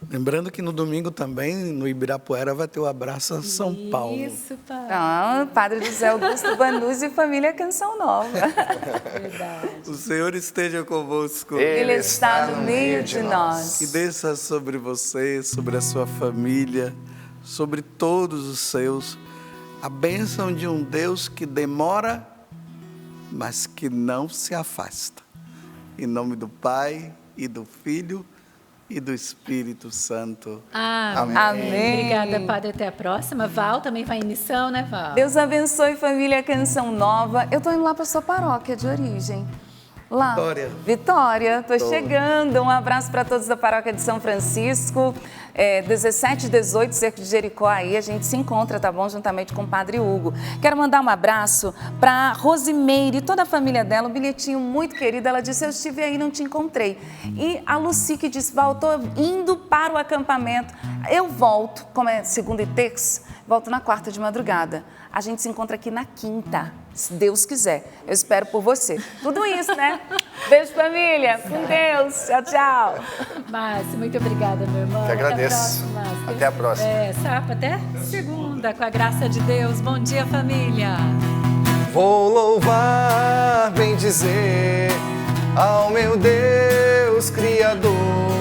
Lembrando que no domingo também, no Ibirapuera, vai ter o Abraça São Paulo. Isso, Padre. Ah, Padre José Augusto Vanuzzi e família Canção Nova. Verdade. O Senhor esteja convosco. Ele está no meio de nós. Que desça sobre você, sobre a sua família, sobre todos os seus, a bênção de um Deus que demora, mas que não se afasta. Em nome do Pai, e do Filho, e do Espírito Santo. Amém. Amém. Obrigada, Padre. Até a próxima. Val também vai em missão, né, Val? Deus abençoe, família Canção Nova. Eu estou indo lá para sua paróquia de origem. Lá. Vitória. Estou chegando. Um abraço para todos da paróquia de São Francisco. 17 e 18, Cerco de Jericó, aí a gente se encontra, tá bom? Juntamente com o Padre Hugo. Quero mandar um abraço para Rosimeire e toda a família dela, um bilhetinho muito querido. Ela disse, eu estive aí e não te encontrei. E a Luci que disse, Val, estou indo para o acampamento. Eu volto, como é segunda e terça, volto na quarta de madrugada. A gente se encontra aqui na quinta, se Deus quiser. Eu espero por você. Tudo isso, né? Beijo, família. Com Deus. Tchau, tchau. Márcio, muito obrigada, meu irmão. Te agradeço. Até a próxima. Sapa, até segunda, com a graça de Deus. Bom dia, família. Vou louvar, bendizer ao meu Deus Criador.